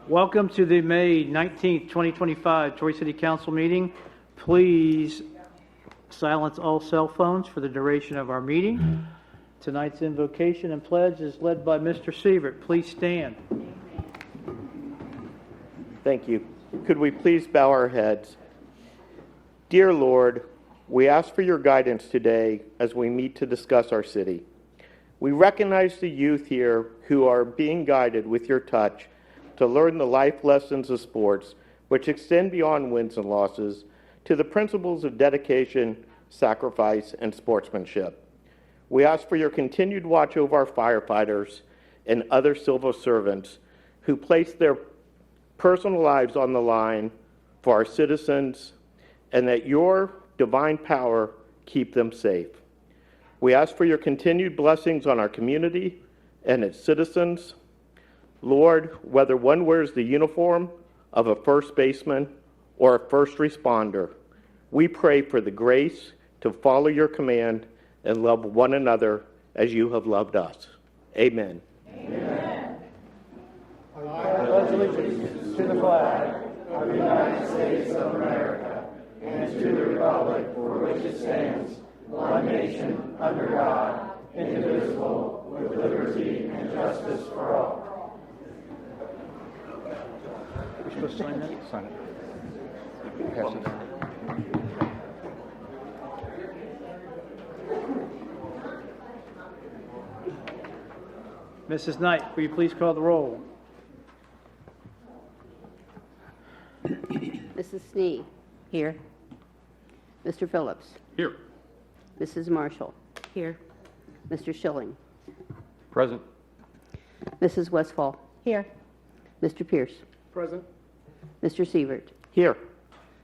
Welcome to the May 19th, 2025 Troy City Council meeting. Please silence all cell phones for the duration of our meeting. Tonight's invocation and pledge is led by Mr. Sievert. Please stand. Thank you. Could we please bow our heads? Dear Lord, we ask for your guidance today as we meet to discuss our city. We recognize the youth here who are being guided with your touch to learn the life lessons of sports, which extend beyond wins and losses to the principles of dedication, sacrifice, and sportsmanship. We ask for your continued watch over our firefighters and other civil servants who place their personal lives on the line for our citizens, and that your divine power keep them safe. We ask for your continued blessings on our community and its citizens. Lord, whether one wears the uniform of a first baseman or a first responder, we pray for the grace to follow your command and love one another as you have loved us. Amen. Amen. I pledge allegiance to the flag of the United States of America and to the republic for which it stands, one nation, under God, indivisible, with liberty and justice for all. We're supposed to sign that? Sign it. Pass it down. Mrs. Knight, will you please call the roll? Mrs. Snee. Here. Mr. Phillips. Here. Mrs. Marshall. Here. Mr. Schilling. Present. Mrs. Westfall. Here. Mr. Pierce. Present. Mr. Sievert. Here.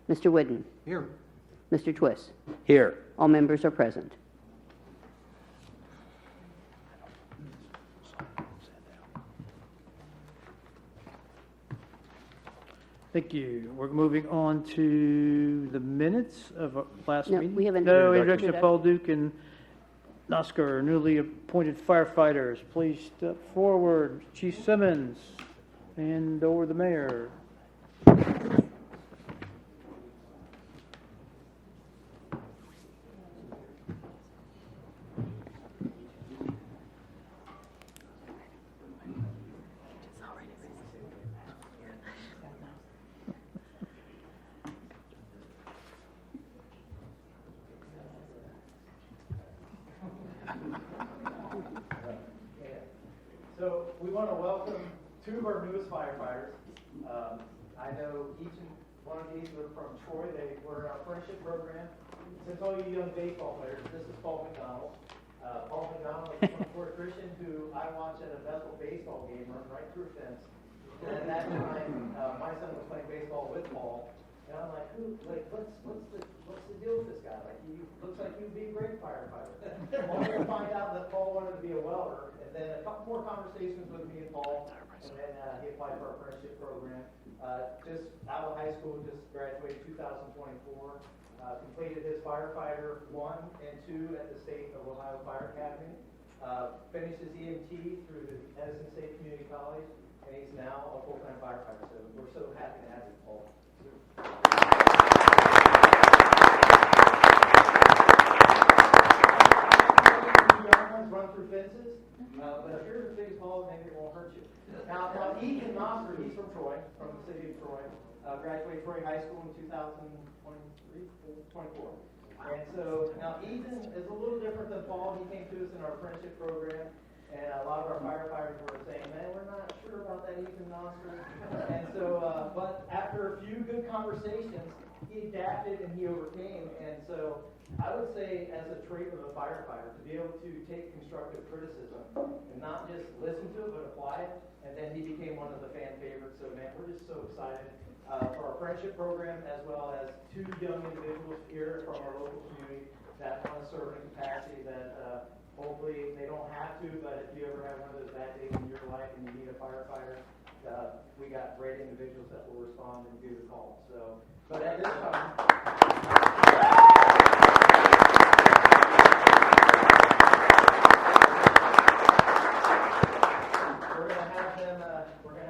Mr. Whidden. Here. Mr. Twiss. Here. All members are present. Thank you. We're moving on to the minutes of our last No, meeting. we haven't- No, introduction of Paul Duke and Nosker, newly appointed firefighters. Please step forward. Chief Simmons and or the mayor. So we want to welcome two of our newest firefighters. I know each and one of these are from Troy. They were in our friendship program. Since all you young baseball players, this is Paul McDonald. Paul McDonald is a 24 Christian who I watched at a Bethel baseball game run right through a fence. And at that time, my son was playing baseball with Paul. And I'm like, what's the deal with this guy? Like, he looks like he'd be a great firefighter. Only to find out that Paul wanted to be a welder. And then a couple more conversations with me and Paul, and then he applied for our friendship program. Just out of high school, just graduated 2024. Completed his firefighter 1 and 2 at the State of Ohio Fire Academy. Finished his EMT through the Edison State Community College, and he's now a full-time firefighter. So we're so happy to have you, Paul. Run through fences, but if you're as big as Paul, maybe it won't hurt you. Now Ethan Nosker, he's from Troy, from the city of Troy. Graduated Troy High School in 24. And so now Ethan is a little different than Paul. He came to us in our friendship program, and a lot of our firefighters were saying, "Man, we're not sure about that Ethan Nosker." And so, but after a few good conversations, he adapted and he overcame. And so I would say, as a trait of a firefighter, to be able to take constructive criticism and not just listen to it, but apply it. And then he became one of the fan favorites. So, man, we're just so excited for our friendship program, as well as two young individuals here from our local community that want to serve in a capacity that hopefully they don't have to, but if you ever have one of those bad days in your life and you need a firefighter, we got great individuals that will respond and do the call. So, but at this time, we're going to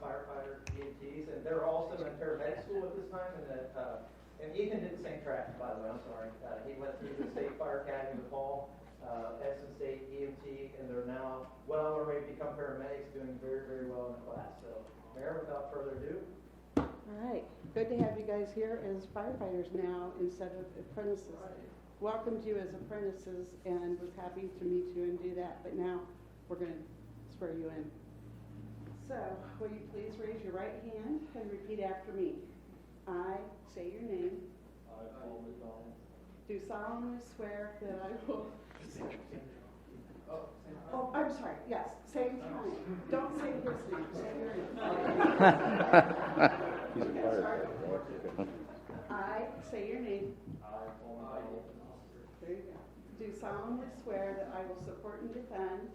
firefighters, EMTs, and they're also in paramedic school at this time. And Ethan did the same track, by the way. I'm sorry. He went through the State Fire Academy in DePaul, Edson State EMT, and they're now well on their way to become paramedics, doing very, very well in the class. So, Mayor, without further ado. All right, good to have you guys here as firefighters now instead of apprentices. Welcomed you as apprentices and was happy to meet you and do that, but now we're going to swear you in. So, will you please raise your right hand and repeat after me? I say your name. I, Paul McDonald. Do solemnly swear that I will. Oh, I'm sorry. Yes, same time. Don't say his name. Say your name. I say your name. I, Paul McDonald. There you go. Do solemnly swear that I will support and defend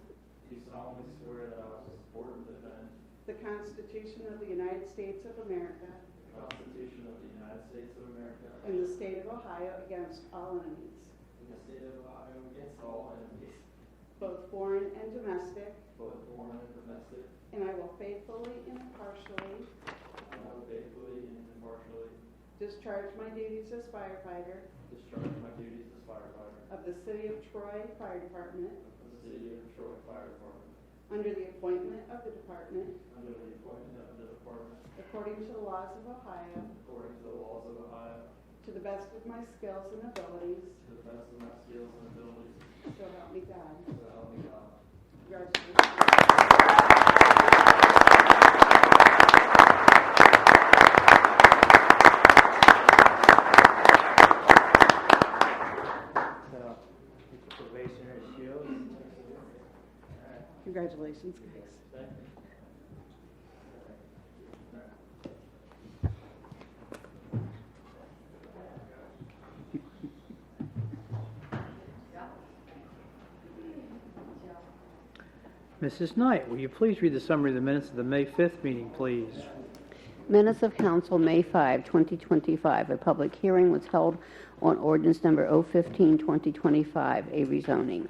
Do solemnly swear that I will support and defend the Constitution of the United States of America the Constitution of the United States of America and the state of Ohio against all enemies, and the state of Ohio against all enemies, both foreign and domestic, both foreign and domestic, and I will faithfully and impartially and I will faithfully and impartially discharge my duties as firefighter discharge my duties as firefighter of the City of Troy Fire Department of the City of Troy Fire Department under the appointment of the department under the appointment of the department according to the laws of Ohio, according to the laws of Ohio, to the best of my skills and abilities, to the best of my skills and abilities, so help me God. so help me God. Congratulations. So, probationary shield. Congratulations, guys. Mrs. Knight, will you please read the summary of the minutes of the May 5th meeting, please? Minutes of Council, May 5, 2025. A public hearing was held on ordinance number 015, 2025, a rezoning.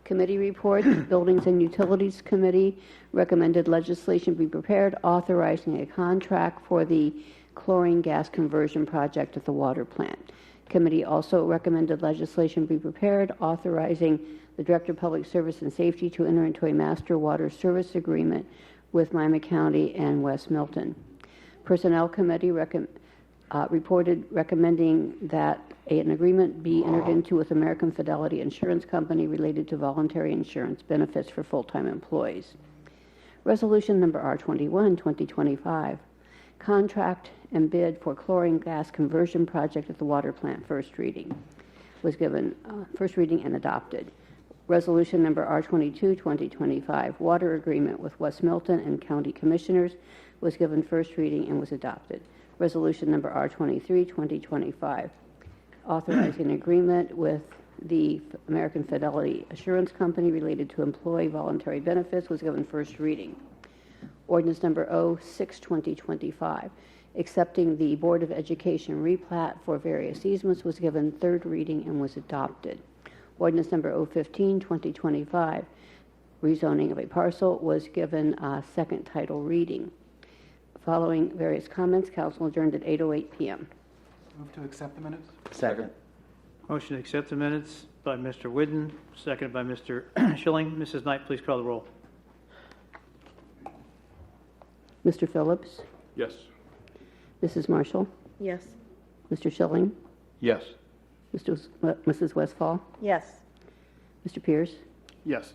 Committee reports. Buildings and Utilities Committee recommended legislation be prepared authorizing a contract for the chlorine gas conversion project at the water plant. Committee also recommended legislation be prepared authorizing the Director of Public Service and Safety to enter into a master water service agreement with Miami County and West Milton. Personnel Committee reported recommending that an agreement be entered into with American Fidelity Insurance Company related to voluntary insurance benefits for full-time employees. Resolution number R21, 2025, contract and bid for chlorine gas conversion project at the water plant, first reading, was given first reading and adopted. Resolution number R22, 2025, water agreement with West Milton and County Commissioners, was given first reading and was adopted. Resolution number R23, 2025, authorizing agreement with the American Fidelity Assurance Company related to employee voluntary benefits, was given first reading. Ordinance number 06, 2025, accepting the Board of Education replat for various easements, was given third reading and was adopted. Ordinance number 015, 2025, rezoning of a parcel, was given second title reading. Following various comments, council adjourned at 8:08 p.m. Move to accept the minutes? Second. Motion to accept the minutes by Mr. Whidden, seconded by Mr. Schilling. Mrs. Knight, please call the roll. Mr. Phillips, Yes. Mrs. Marshall, Yes. Mr. Schilling, Yes. Mrs. Westfall, Yes. Mr. Pierce, Yes.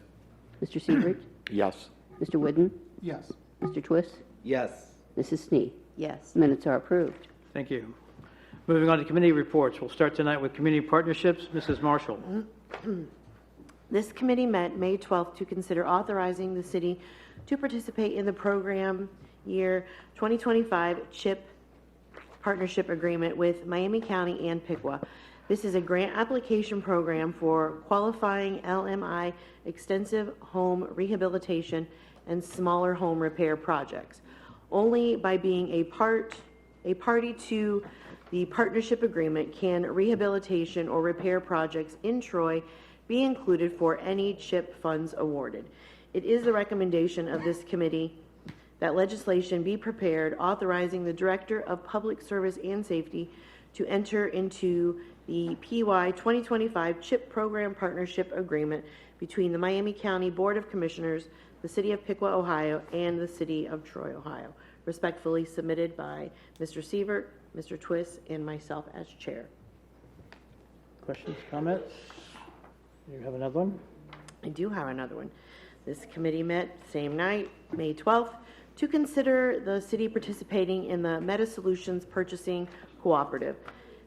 Mr. Siebert, Yes. Mr. Whidden, Yes. Mr. Twist, Yes. Mrs. Snee. Yes. Minutes are approved. Thank you. Moving on to committee reports. We'll start tonight with community partnerships. Mrs. Marshall. This committee met May 12th to consider authorizing the city to participate in the program year 2025 CHIP partnership agreement with Miami County and Piqua. This is a grant application program for qualifying LMI extensive home rehabilitation and smaller home repair projects. Only by being a party to the partnership agreement can rehabilitation or repair projects in Troy be included for any CHIP funds awarded. It is the recommendation of this committee that legislation be prepared authorizing the Director of Public Service and Safety to enter into the PY 2025 CHIP Program Partnership Agreement between the Miami County Board of Commissioners, the City of Piqua, Ohio, and the City of Troy, Ohio. Respectfully submitted by Mr. Sievert, Mr. Twist, and myself as chair. Questions, comments? You have another one? I do have another one. This committee met same night, May 12th, to consider the city participating in the Meta Solutions Purchasing Cooperative.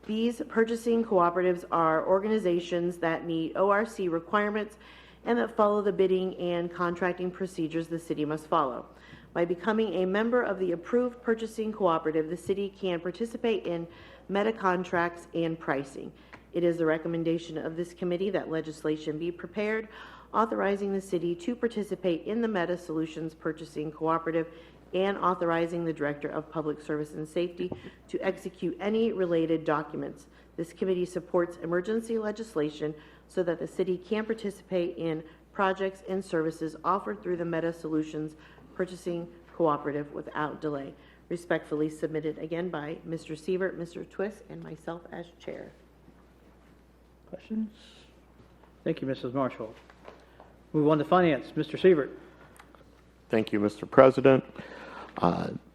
These purchasing cooperatives are organizations that meet ORC requirements and that follow the bidding and contracting procedures the city must follow. By becoming a member of the approved purchasing cooperative, the city can participate in meta contracts and pricing. It is the recommendation of this committee that legislation be prepared authorizing the city to participate in the Meta Solutions Purchasing Cooperative and authorizing the Director of Public Service and Safety to execute any related documents. This committee supports emergency legislation so that the city can participate in projects and services offered through the Meta Solutions Purchasing Cooperative without delay. Respectfully submitted again by Mr. Sievert, Mr. Twist, and myself as chair. Questions? Thank you, Mrs. Marshall. Move on to finance. Mr. Sievert. Thank you, Mr. President.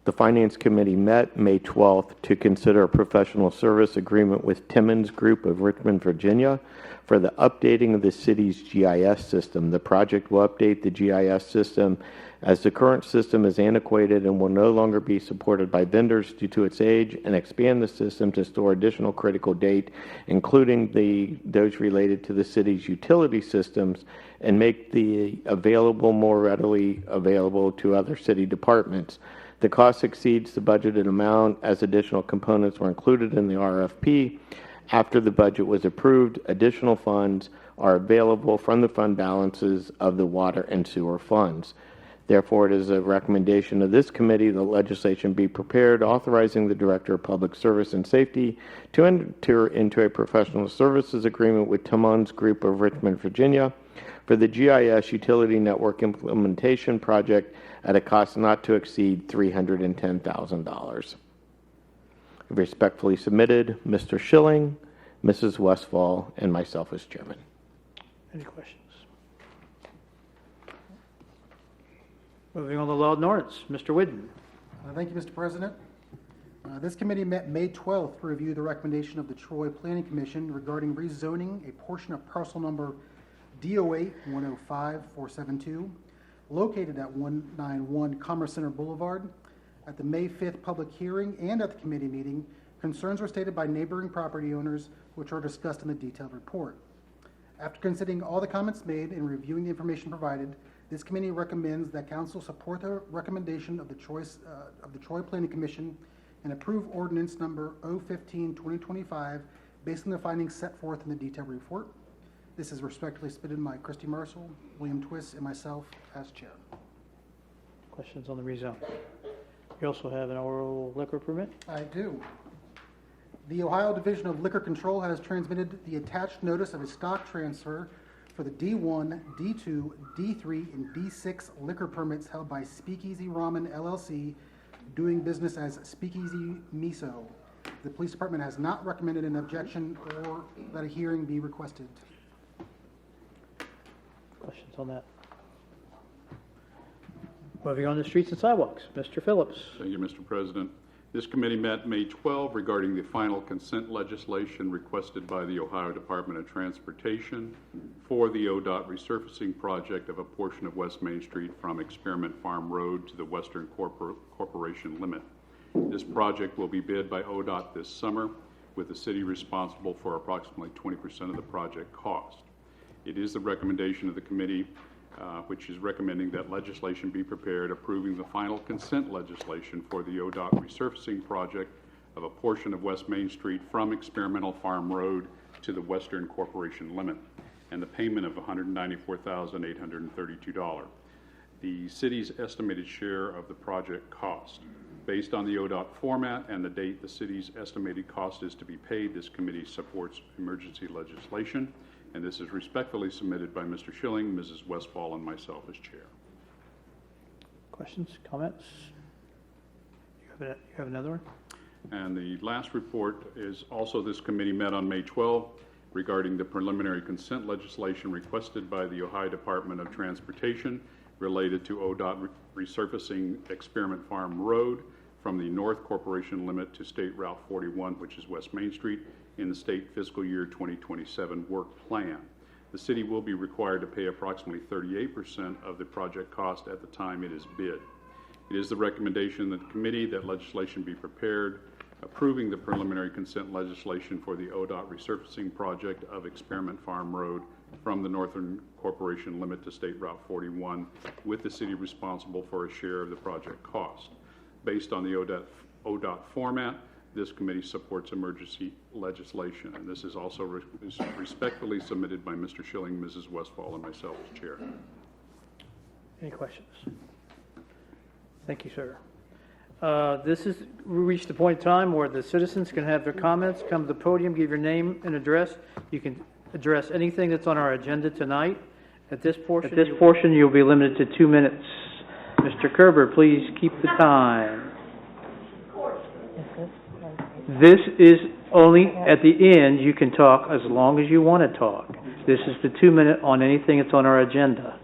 The Finance Committee met May 12th to consider a professional service agreement with Timmons Group of Richmond, Virginia for the updating of the city's GIS system. The project will update the GIS system as the current system is antiquated and will no longer be supported by vendors due to its age, and expand the system to store additional critical data, including those related to the city's utility systems, and make the more readily available to other city departments. The cost exceeds the budgeted amount as additional components were included in the RFP. After the budget was approved, additional funds are available from the fund balances of the water and sewer funds. Therefore, it is a recommendation of this committee that legislation be prepared authorizing the Director of Public Service and Safety to enter into a professional services agreement with Timmons Group of Richmond, Virginia for the GIS utility network implementation project at a cost not to exceed $310,000. Respectfully submitted, Mr. Schilling, Mrs. Westfall, and myself as chairman. Any questions? Moving on to law and ordinance. Mr. Whidden. Thank you, Mr. President. This committee met May 12th to review the recommendation of the Troy Planning Commission regarding rezoning a portion of parcel number D08-105-472, located at 191 Commerce Center Boulevard. At the May 5th public hearing and at the committee meeting, concerns were stated by neighboring property owners, which are discussed in the detailed report. After considering all the comments made and reviewing the information provided, this committee recommends that council support the recommendation of the Troy Planning Commission and approve ordinance number 015-2025 based on the findings set forth in the detailed report. This is respectfully submitted by Christy Marshall, William Twist, and myself as chair. Questions on the rezone? You also have an oral liquor permit? I do. The Ohio Division of Liquor Control has transmitted the attached notice of a stock transfer for the D1, D2, D3, and D6 liquor permits held by Speakeasy Ramen LLC, doing business as Speakeasy Miso. The police department has not recommended an objection or that a hearing be requested. Questions on that? Moving on to streets and sidewalks. Mr. Phillips. Thank you, Mr. President. This committee met May 12 regarding the final consent legislation requested by the Ohio Department of Transportation for the ODOT resurfacing project of a portion of West Main Street from Experiment Farm Road to the Western Corporation limit. This project will be bid by ODOT this summer, with the city responsible for approximately 20% of the project cost. It is the recommendation of the committee which is recommending that legislation be prepared approving the final consent legislation for the ODOT resurfacing project of a portion of West Main Street from Experimental Farm Road to the Western Corporation limit, and the payment of $194,832. The city's estimated share of the project cost. Based on the ODOT format and the date the city's estimated cost is to be paid, this committee supports emergency legislation. And this is respectfully submitted by Mr. Schilling, Mrs. Westfall, and myself as chair. Questions, comments? You have another one? And the last report is also this committee met on May 12 regarding the preliminary consent legislation requested by the Ohio Department of Transportation related to ODOT resurfacing Experiment Farm Road from the North Corporation limit to State Route 41, which is West Main Street, in the state fiscal year 2027 work plan. The city will be required to pay approximately 38% of the project cost at the time it is bid. It is the recommendation of the committee that legislation be prepared approving the preliminary consent legislation for the ODOT resurfacing project of Experiment Farm Road from the Northern Corporation limit to State Route 41, with the city responsible for a share of the project cost. Based on the ODOT format, this committee supports emergency legislation, and this is also respectfully submitted by Mr. Schilling, Mrs. Westfall, and myself as chair. Any questions? Thank you, sir. We reached the point in time where the citizens can have their comments, come to the podium, give your name and address. You can address anything that's on our agenda tonight. At this portion, you'll be limited to 2 minutes. Mr. Kerber, please keep the time. This is only at the end. You can talk as long as you want to talk. This is the 2 minute on anything that's on our agenda.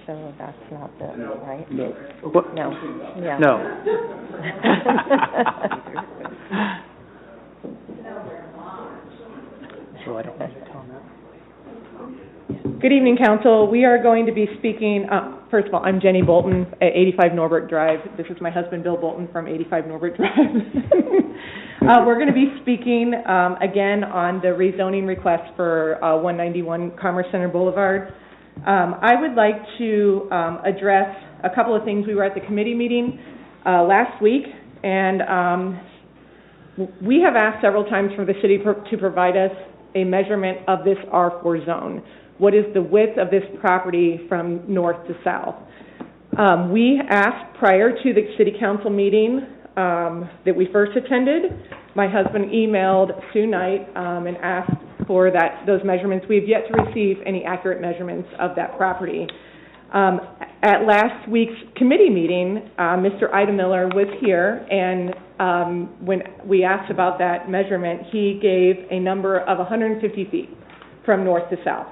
So that's not the, right? No. What? No. Yeah. No. So I don't need to comment. Good evening, Council. We are going to be speaking, first of all, I'm Jenny Bolton at 85 Norbert Drive. This is my husband, Bill Bolton, from 85 Norbert Drive. We're going to be speaking again on the rezoning request for 191 Commerce Center Boulevard. I would like to address a couple of things. We were at the committee meeting last week, and we have asked several times for the city to provide us a measurement of this R4 zone. What is the width of this property from north to south? We asked prior to the city council meeting that we first attended. My husband emailed Sue Knight and asked for those measurements. We have yet to receive any accurate measurements of that property. At last week's committee meeting, Mr. Ida Miller was here, and when we asked about that measurement, he gave a number of 150 feet from north to south.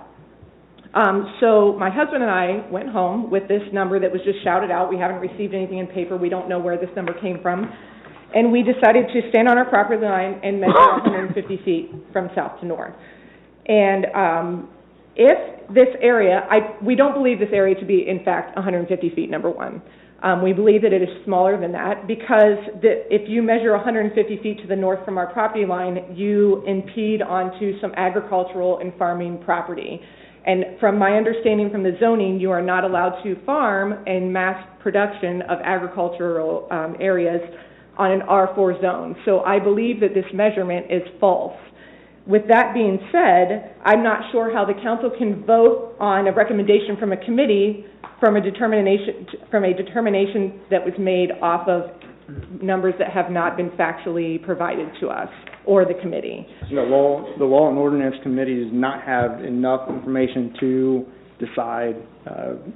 So my husband and I went home with this number that was just shouted out. We haven't received anything in paper. We don't know where this number came from. And we decided to stand on our property line and measure 150 feet from south to north. And if this area, we don't believe this area to be, in fact, 150 feet, number one. We believe that it is smaller than that because if you measure 150 feet to the north from our property line, you impede onto some agricultural and farming property. And from my understanding from the zoning, you are not allowed to farm in mass production of agricultural areas on an R4 zone. So I believe that this measurement is false. With that being said, I'm not sure how the council can vote on a recommendation from a committee from a determination that was made off of numbers that have not been factually provided to us or the committee. The Law and Ordinance Committee does not have enough information to decide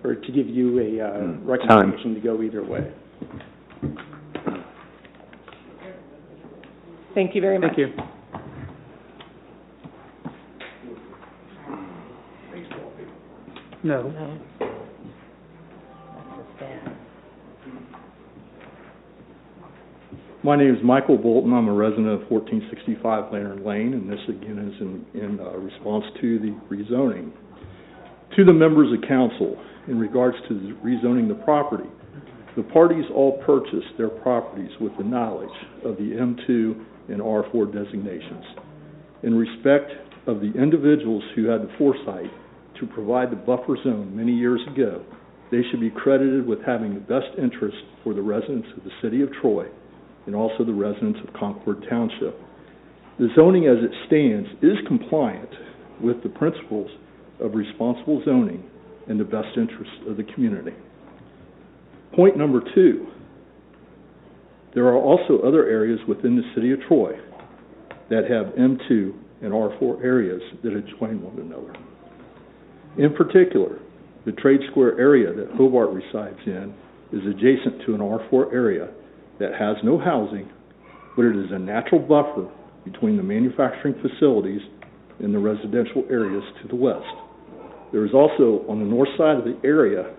or to give you a recommendation to go either way. Thank you very much. Thank you. No. No. That's his dad. My name is Michael Bolton. I'm a resident of 1465 Lantern Lane, and this again is in response to the rezoning. To the members of council, in regards to the rezoning the property, the parties all purchased their properties with the knowledge of the M2 and R4 designations. In respect of the individuals who had the foresight to provide the buffer zone many years ago, they should be credited with having the best interest for the residents of the city of Troy and also the residents of Concord Township. The zoning as it stands is compliant with the principles of responsible zoning and the best interest of the community. Point number 2, there are also other areas within the city of Troy that have M2 and R4 areas that adjoin one another. In particular, the Trade Square area that Hobart resides in is adjacent to an R4 area that has no housing, but it is a natural buffer between the manufacturing facilities and the residential areas to the west. There is also, on the north side of the area,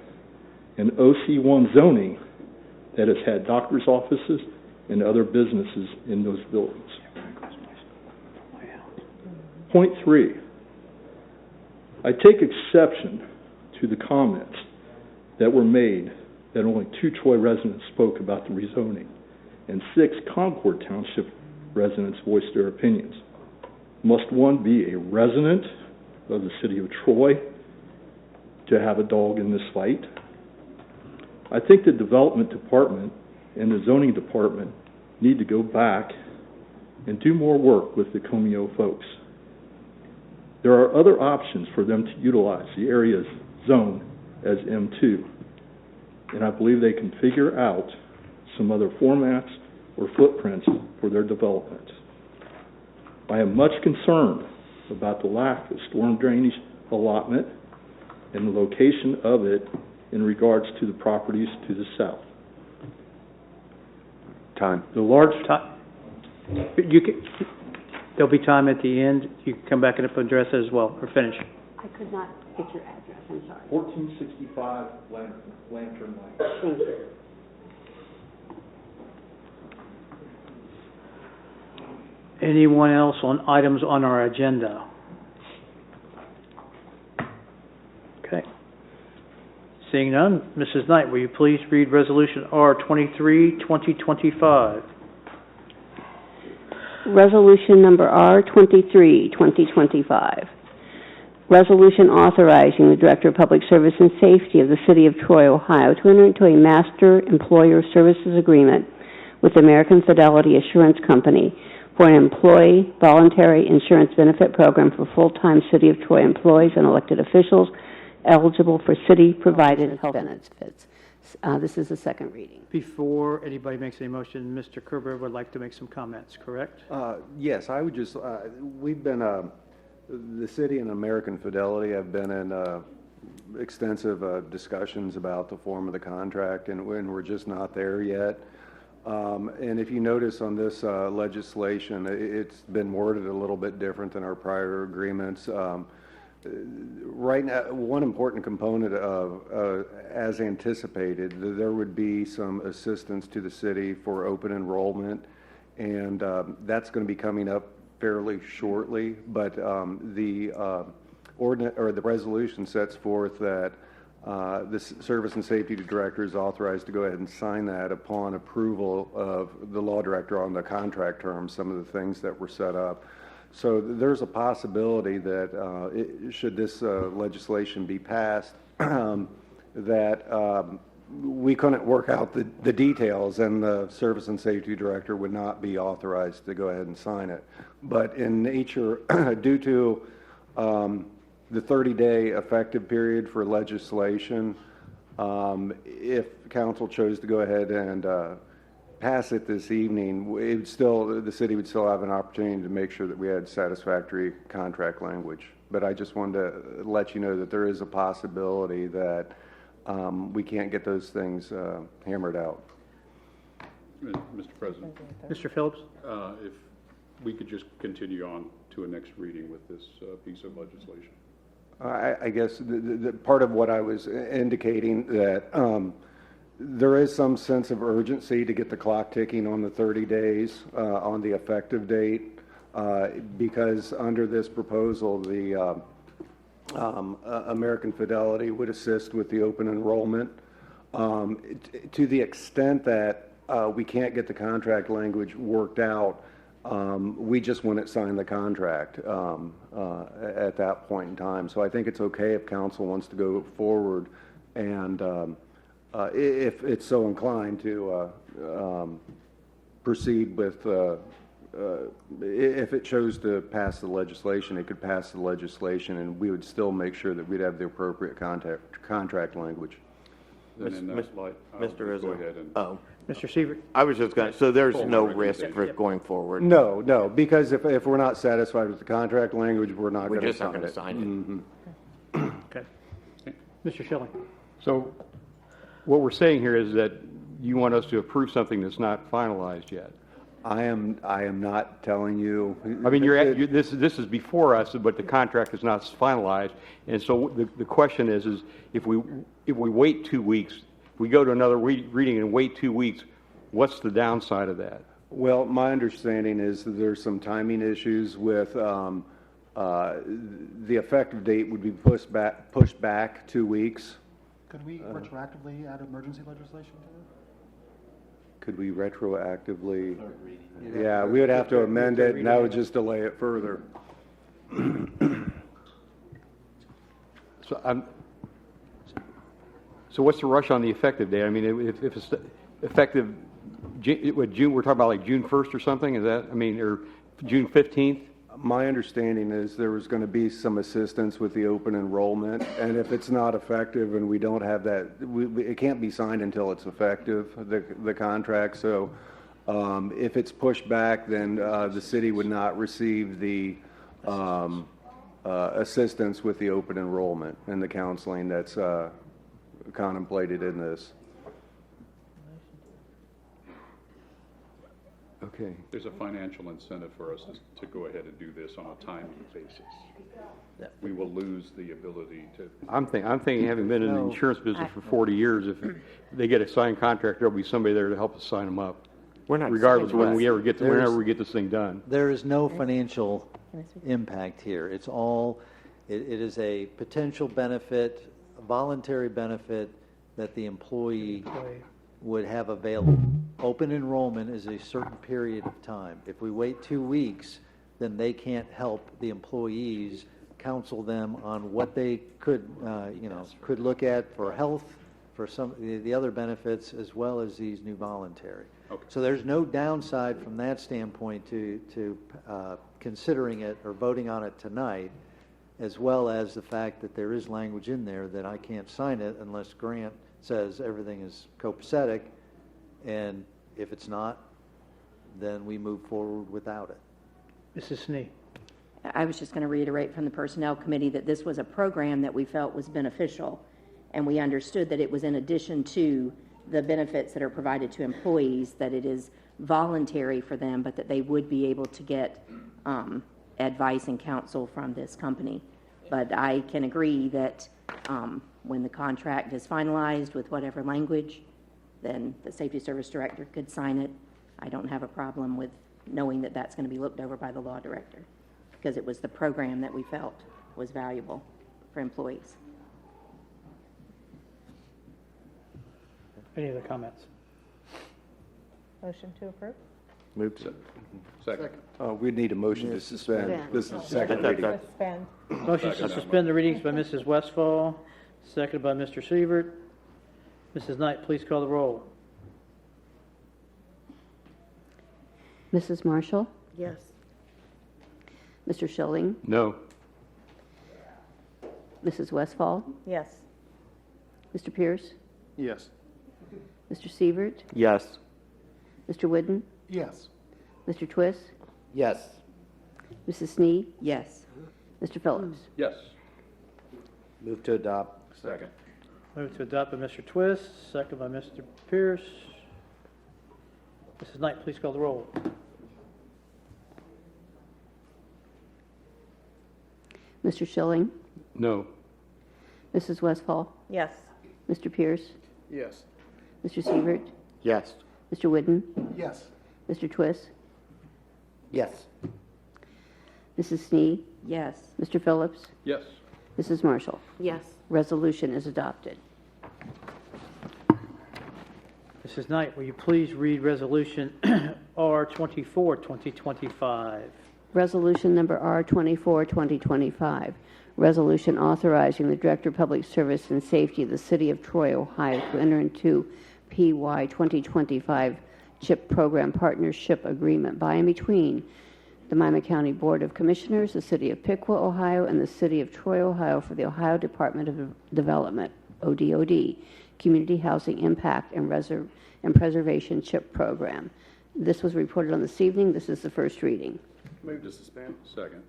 an OC1 zoning that has had doctor's offices and other businesses in those buildings. Point 3, I take exception to the comments that were made that only 2 Troy residents spoke about the rezoning, and 6 Concord Township residents voiced their opinions. Must one be a resident of the city of Troy to have a dog in this fight? I think the development department and the zoning department need to go back and do more work with the Comio folks. There are other options for them to utilize the area's zone as M2, and I believe they can figure out some other formats or footprints for their development. I am much concerned about the lack of storm drainage allotment and the location of it in regards to the properties to the south. Time. The large There'll be time at the end. You can come back and address it as well, or finish. I could not get your address, I'm sorry. 1465 Lantern Lane. Thank you. Anyone else on items on our agenda? Okay. Seeing none, Mrs. Knight, will you please read Resolution R23, 2025? Resolution number R23, 2025. Resolution authorizing the Director of Public Service and Safety of the City of Troy, Ohio, to enter into a master employer services agreement with American Fidelity Assurance Company for an employee voluntary insurance benefit program for full-time City of Troy employees and elected officials eligible for city-provided health benefits. This is the second reading. Before anybody makes any motion, Mr. Kerber would like to make some comments, correct? Yes, I would just, we've been, the city and American Fidelity have been in extensive discussions about the form of the contract, and we're just not there yet. And if you notice on this legislation, it's been worded a little bit different than our prior agreements. Right now, one important component of, as anticipated, there would be some assistance to the city for open enrollment, and that's going to be coming up fairly shortly. But the ordinance or the resolution sets forth that the Service and Safety Director is authorized to go ahead and sign that upon approval of the law director on the contract terms, some of the things that were set up. So there's a possibility that should this legislation be passed, that we couldn't work out the details, and the Service and Safety Director would not be authorized to go ahead and sign it. But in nature, due to the 30-day effective period for legislation, if council chose to go ahead and pass it this evening, the city would still have an opportunity to make sure that we had satisfactory contract language. But I just wanted to let you know that there is a possibility that we can't get those things hammered out. Mr. President, Mr. Phillips? if we could just continue on to a next reading with this piece of legislation. I guess the part of what I was indicating that there is some sense of urgency to get the clock ticking on the 30 days on the effective date, because under this proposal, the American Fidelity would assist with the open enrollment. To the extent that we can't get the contract language worked out, we just wouldn't sign the contract at that point in time. So I think it's okay if council wants to go forward and if it's so inclined to proceed with, if it chose to pass the legislation, it could pass the legislation, and we would still make sure that we'd have the appropriate contract language. Then in that light, Mr. go ahead and. Mr. Sievert? I was just going to, so there's no risk for going forward? No, because if we're not satisfied with the contract language, we're not going to sign it. We're just not going to sign it. Okay. Mr. Schilling? So what we're saying here is that you want us to approve something that's not finalized yet. I am not telling you. I mean, this is before us, but the contract is not finalized. And so the question is if we wait 2 weeks, if we go to another reading and wait 2 weeks, what's the downside of that? Well, my understanding is that there's some timing issues with, the effective date would be pushed back 2 weeks. Could we retroactively add emergency legislation to it? Could we retroactively? Yeah, we would have to amend it, and that would just delay it further. So what's the rush on the effective date? I mean, if it's effective, June, we're talking about like June 1st or something, is that, I mean, or June 15th? My understanding is there was going to be some assistance with the open enrollment, and if it's not effective and we don't have that, it can't be signed until it's effective, the contract. So if it's pushed back, then the city would not receive the assistance with the open enrollment and the counseling that's contemplated in this. Okay. There's a financial incentive for us to go ahead and do this on a timely basis. We will lose the ability to. I'm thinking, having been in the insurance business for 40 years, if they get a signed contract, there'll be somebody there to help us sign them up. We're not. Regardless of whenever we get this thing done. There is no financial impact here. It's all, it is a potential benefit, a voluntary benefit that the employee would have available. Open enrollment is a certain period of time. If we wait 2 weeks, then they can't help the employees, counsel them on what they could, could look at for health, for some the other benefits, as well as these new voluntary. Okay. So there's no downside from that standpoint to considering it or voting on it tonight, as well as the fact that there is language in there that I can't sign it unless Grant says everything is copacetic, and if it's not, then we move forward without it. Mrs. Snee. I was just going to reiterate from the Personnel Committee that this was a program that we felt was beneficial, and we understood that it was in addition to the benefits that are provided to employees, that it is voluntary for them, but that they would be able to get advice and counsel from this company. But I can agree that when the contract is finalized with whatever language, then the Safety Service Director could sign it. I don't have a problem with knowing that that's going to be looked over by the Law Director, because it was the program that we felt was valuable for employees. Any other comments? Motion to approve? Move to. Second. We'd need a motion to suspend. This is second reading. Suspend. Motion to suspend the readings by Mrs. Westfall, seconded by Mr. Sievert. Mrs. Knight, please call the roll. Mrs. Marshall? Yes. Mr. Schilling? No. Mrs. Westfall? Yes. Mr. Pierce? Yes. Mr. Sievert? Yes. Mr. Whidden? Yes. Mr. Twist? Yes. Mrs. Snee? Yes. Mr. Phillips? Yes. Move to adopt. Second. Move to adopt by Mr. Twist, second by Mr. Pierce. Mrs. Knight, please call the roll. Mr. Schilling? No. Mrs. Westfall? Yes. Mr. Pierce? Yes. Mr. Sievert? Yes. Mr. Whidden? Yes. Mr. Twist? Yes. Mrs. Snee? Yes. Mr. Phillips? Yes. Mrs. Marshall? Yes. Resolution is adopted. Mrs. Knight, will you please read Resolution R24, 2025? Resolution number R24, 2025. Resolution authorizing the Director of Public Service and Safety of the City of Troy, Ohio, to enter into PY 2025 CHIP Program Partnership Agreement by and between the Miami County Board of Commissioners, the City of Piqua, Ohio, and the City of Troy, Ohio, for the Ohio Department of Development, ODOD, Community Housing Impact and Preservation CHIP Program. This was reported on this evening. This is the first reading. Move to suspend. Second.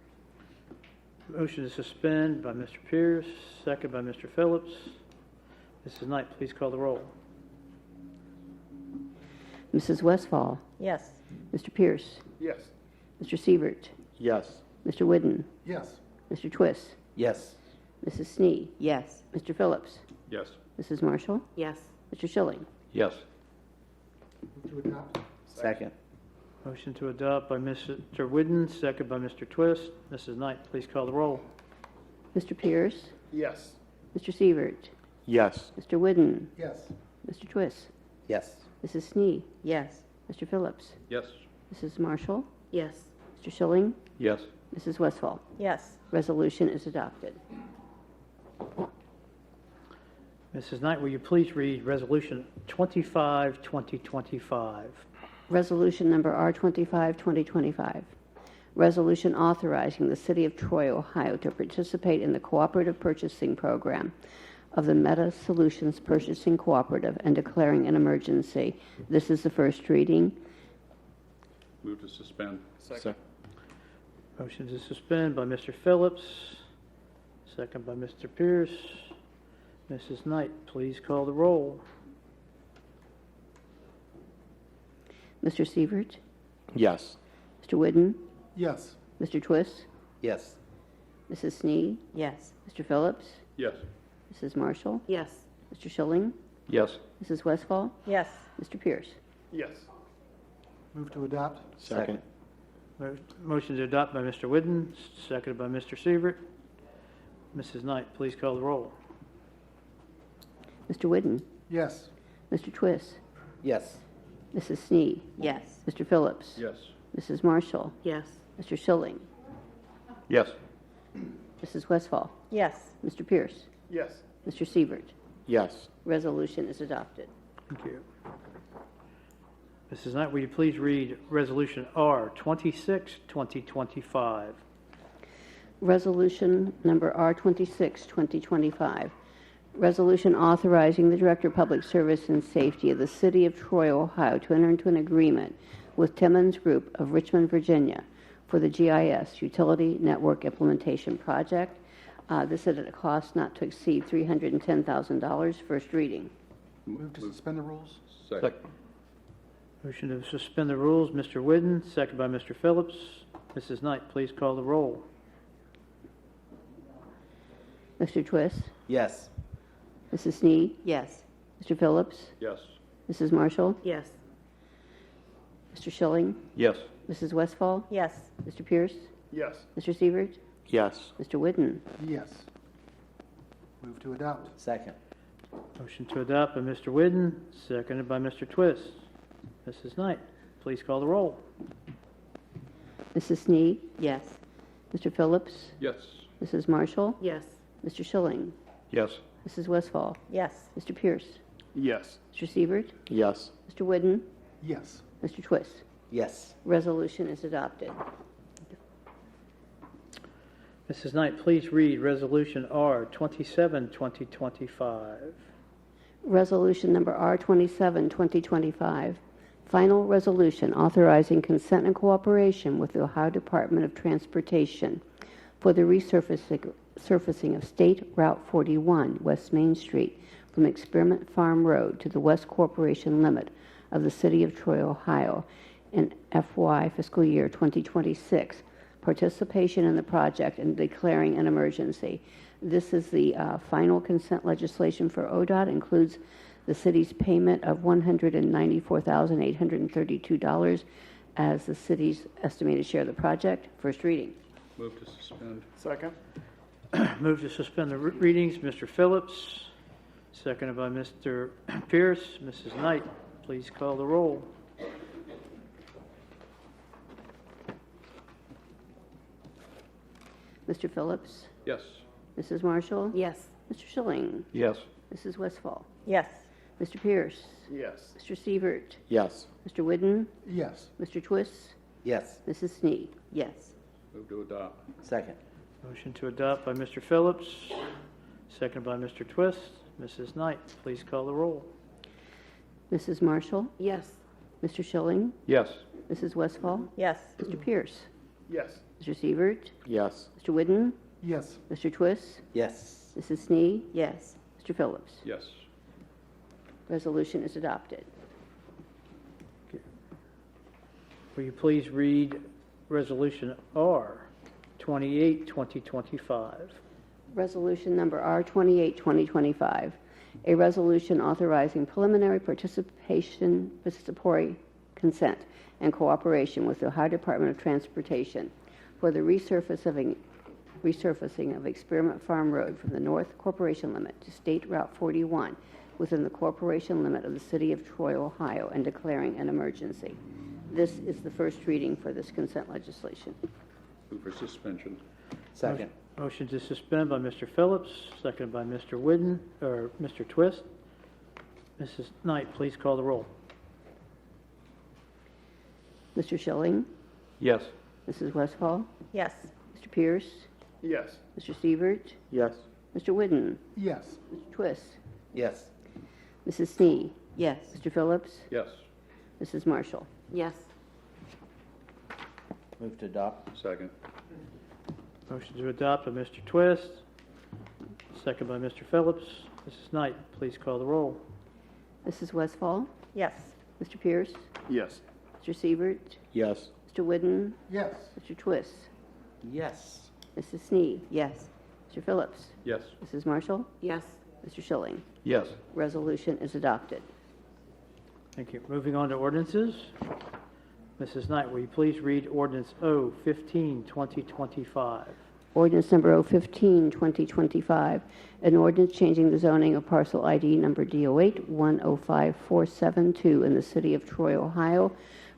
Motion to suspend by Mr. Pierce, second by Mr. Phillips. Mrs. Knight, please call the roll. Mrs. Westfall. Yes. Mr. Pierce. Yes. Mr. Sievert. Yes. Mr. Whidden. Yes. Mr. Twist. Yes. Mrs. Snee. Yes. Mr. Phillips. Yes. Mrs. Marshall. Yes. Mr. Schilling. Yes. Move to adopt. Second. Motion to adopt by Mr. Whidden, second by Mr. Twist. Mrs. Knight, please call the roll. Mr. Pierce. Yes. Mr. Sievert. Yes. Mr. Whidden. Yes. Mr. Twist. Yes. Mrs. Snee. Yes. Mr. Phillips. Yes. Mrs. Marshall. Yes. Mr. Schilling. Yes. Mrs. Westfall. Yes. Resolution is adopted. Mrs. Knight, will you please read Resolution 25, 2025? Resolution number R25, 2025. Resolution authorizing the City of Troy, Ohio to participate in the cooperative purchasing program of the Meta Solutions Purchasing Cooperative and declaring an emergency. This is the first reading. Move to suspend. Second. Motion to suspend by Mr. Phillips, second by Mr. Pierce. Mrs. Knight, please call the roll. Mr. Sievert. Yes. Mr. Whidden. Yes. Mr. Twist. Yes. Mrs. Snee. Yes. Mr. Phillips. Yes. Mrs. Marshall. Yes. Mr. Schilling. Yes. Mrs. Westfall. Yes. Mr. Pierce. Yes. Move to adopt. Second. Motion to adopt by Mr. Whidden, seconded by Mr. Sievert. Mrs. Knight, please call the roll. Mr. Whidden. Yes. Mr. Twist. Yes. Mrs. Snee. Yes. Mr. Phillips. Yes. Mrs. Marshall. Yes. Mr. Schilling. Yes. Mrs. Westfall. Yes. Mr. Pierce. Yes. Mr. Sievert. Yes. Resolution is adopted. Thank you. Mrs. Knight, will you please read Resolution R 26, 2025? Resolution number R26, 2025. Resolution authorizing the Director of Public Service and Safety of the City of Troy, Ohio to enter into an agreement with Timmons Group of Richmond, Virginia for the GIS Utility Network Implementation Project. This is at a cost not to exceed $310,000. First reading. Move to suspend the rules. Second. Motion to suspend the rules, Mr. Whidden, second by Mr. Phillips. Mrs. Knight, please call the roll. Mr. Twist. Yes. Mrs. Snee. Yes. Mr. Phillips. Yes. Mrs. Marshall. Yes. Mr. Schilling. Yes. Mrs. Westfall. Yes. Mr. Pierce. Yes. Mr. Sievert. Yes. Mr. Whidden. Yes. Move to adopt. Second. Motion to adopt by Mr. Whidden, seconded by Mr. Twist. Mrs. Knight, please call the roll. Mrs. Snee. Yes. Mr. Phillips. Yes. Mrs. Marshall. Yes. Mr. Schilling. Yes. Mrs. Westfall. Yes. Mr. Pierce. Yes. Mr. Sievert. Yes. Mr. Whidden. Yes. Mr. Twist. Yes. Resolution is adopted. Mrs. Knight, please read Resolution R 27, 2025. Resolution number R27, 2025. Final resolution authorizing consent and cooperation with the Ohio Department of Transportation for the resurfacing of State Route 41, West Main Street, from Experiment Farm Road to the West Corporation limit of the City of Troy, Ohio, in FY fiscal year 2026. Participation in the project and declaring an emergency. This is the final consent legislation for ODOT. Includes the city's payment of $194,832 as the city's estimated share of the project. First reading. Move to suspend. Second. Move to suspend the readings, Mr. Phillips, seconded by Mr. Pierce. Mrs. Knight, please call the roll. Mr. Phillips. Yes. Mrs. Marshall. Yes. Mr. Schilling. Yes. Mrs. Westfall. Yes. Mr. Pierce. Yes. Mr. Sievert. Yes. Mr. Whidden. Yes. Mr. Twist. Yes. Mrs. Snee. Yes. Move to adopt. Second. Motion to adopt by Mr. Phillips, seconded by Mr. Twist. Mrs. Knight, please call the roll. Mrs. Marshall. Yes. Mr. Schilling. Yes. Mrs. Westfall. Yes. Mr. Pierce. Yes. Mr. Sievert. Yes. Mr. Whidden. Yes. Mr. Twist. Yes. Mrs. Snee. Yes. Mr. Phillips. Yes. Resolution is adopted. Will you please read Resolution R 28, 2025? Resolution number R 28, 2025, a resolution authorizing preliminary participatory consent and cooperation with the Ohio Department of Transportation for the resurfacing of Experiment Farm Road from the North Corporation limit to State Route 41 within the corporation limit of the City of Troy, Ohio, and declaring an emergency. This is the first reading for this consent legislation. Move for suspension. Second. Motion to suspend by Mr. Phillips, seconded by Mr. Whidden, or Mr. Twist. Mrs. Knight, please call the roll. Mr. Schilling, Yes. Mrs. Westfall, Yes. Mr. Pierce, Yes. Mr. Sievert, Yes. Mr. Whidden, Yes. Mr. Twist, Yes. Mrs. Snee, Yes. Mr. Phillips, Yes. Mrs. Marshall. Yes. Move to adopt. Second. Motion to adopt by Mr. Twist, second by Mr. Phillips. Mrs. Knight, please call the roll. Mrs. Westfall, Yes. Mr. Pierce, Yes. Mr. Sievert, Yes. Mr. Whidden, Yes. Mr. Twist, Yes. Mrs. Snee, Yes. Mr. Phillips, Yes. Mrs. Marshall, Yes. Mr. Schilling. Yes. Resolution is adopted. Thank you. Moving on to ordinances. Mrs. Knight, will you please read ordinance O 15, 2025? Ordinance number 015, 2025, an ordinance changing the zoning of parcel ID number D08 105472 in the city of Troy, Ohio,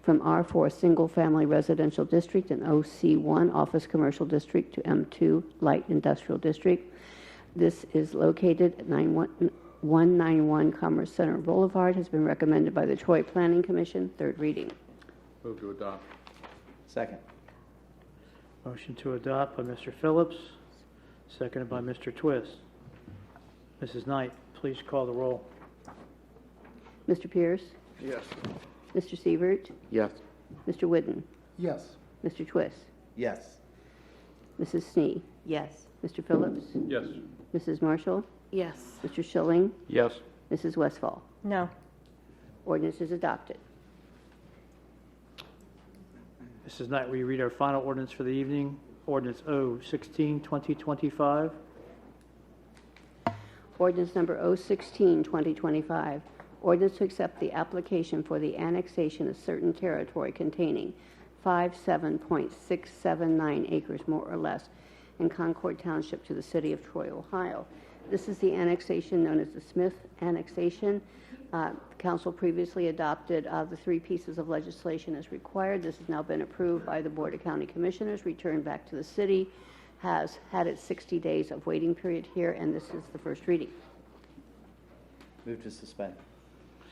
from R4 Single Family Residential District and OC1 Office Commercial District to M2 Light Industrial District. This is located at 191 Commerce Center Boulevard, has been recommended by the Troy Planning Commission. Third reading. Move to adopt. Second. Motion to adopt by Mr. Phillips, seconded by Mr. Twist. Mrs. Knight, please call the roll. Mr. Pierce, Yes. Mr. Sievert, Yes. Mr. Whidden, Yes. Mr. Twist, Yes. Mrs. Snee, Yes. Mr. Phillips, Yes. Mrs. Marshall, Yes. Mr. Schilling, Yes. Mrs. Westfall. No. Ordinance is adopted. Mrs. Knight, will you read our final ordinance for the evening? Ordinance O 16, 2025. Ordinance number 016, 2025. Ordinance to accept the application for the annexation of certain territory containing 57.679 acres, more or less, in Concord Township to the city of Troy, Ohio. This is the annexation known as the Smith annexation. Council previously adopted the three pieces of legislation as required. This has now been approved by the Board of County Commissioners, returned back to the city, has had its 60 days of waiting period here, and this is the first reading. Move to suspend.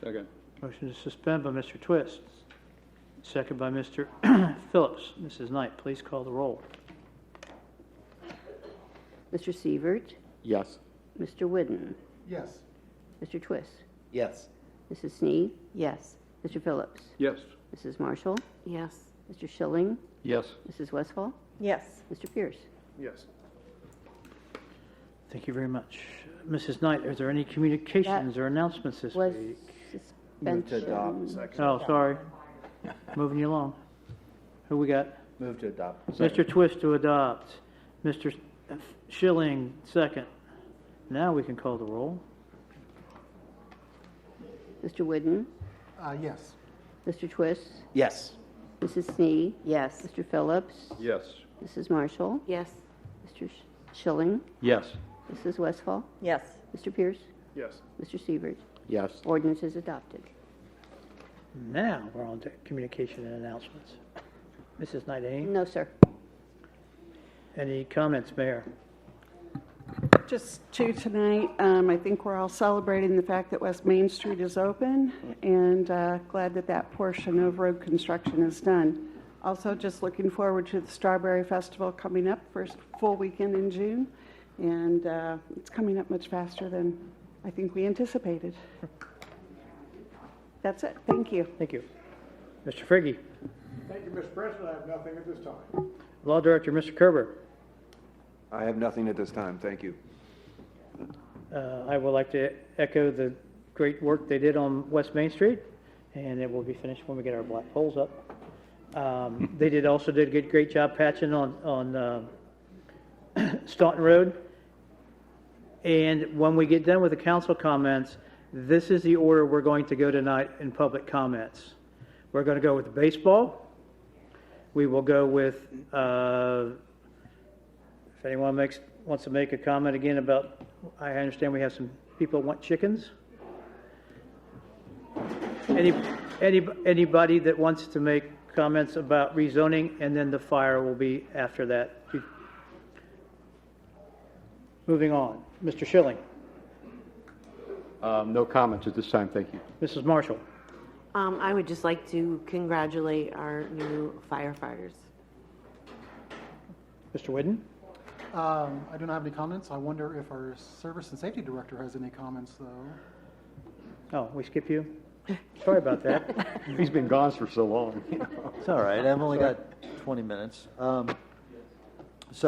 Second. Motion to suspend by Mr. Twist, second by Mr. Phillips. Mrs. Knight, please call the roll. Mr. Sievert, Yes. Mr. Whidden, Yes. Mr. Twist, Yes. Mrs. Snee, Yes. Mr. Phillips, Yes. Mrs. Marshall, Yes. Mr. Schilling, Yes. Mrs. Westfall, Yes. Mr. Pierce. Yes. Thank you very much. Mrs. Knight, is there any communications or announcements this Was week? Move to suspension. adopt. Oh, sorry. Moving you along. Who we got? Move to adopt. Mr. Twist to adopt. Mr. Schilling, second. Now we can call the roll. Mr. Whidden, Yes. Mr. Twist, Yes. Mrs. Snee, Yes. Mr. Phillips, Yes. Mrs. Marshall, Yes. Mr. Schilling, Yes. Mrs. Westfall, Yes. Mr. Pierce, Yes. Mr. Sievert. Yes. Ordinance is adopted. Now we're on to communication and announcements. Mrs. Knight, No, sir. any comments, Mayor? Just two tonight. I think we're all celebrating the fact that West Main Street is open, and glad that that portion of road construction is done. Also, just looking forward to the Strawberry Festival coming up, first full weekend in June, and it's coming up much faster than I think we anticipated. That's it. Thank you. Thank you. Mr. Friggy. Thank you, Mr. President. I have nothing at this time. Law Director, Mr. Kerber. I have nothing at this time, thank you. I would like to echo the great work they did on West Main Street, and it will be finished when we get our black poles up. They also did a great job patching on Staunton Road. And when we get done with the council comments, this is the order we're going to go tonight in public comments. We're going to go with baseball. We will go with, if anyone wants to make a comment again about, I understand we have some people who want chickens. Anybody that wants to make comments about rezoning, and then the fire will be after that. Moving on. Mr. Schilling. No comments at this time, thank you. Mrs. Marshall. I would just like to congratulate our new firefighters. Mr. Whidden. I don't have any comments. I wonder if our Service and Safety Director has any comments, though. Oh, we skip you? Sorry about that. He's been gone for so long. It's all right. I've only got 20 minutes. Just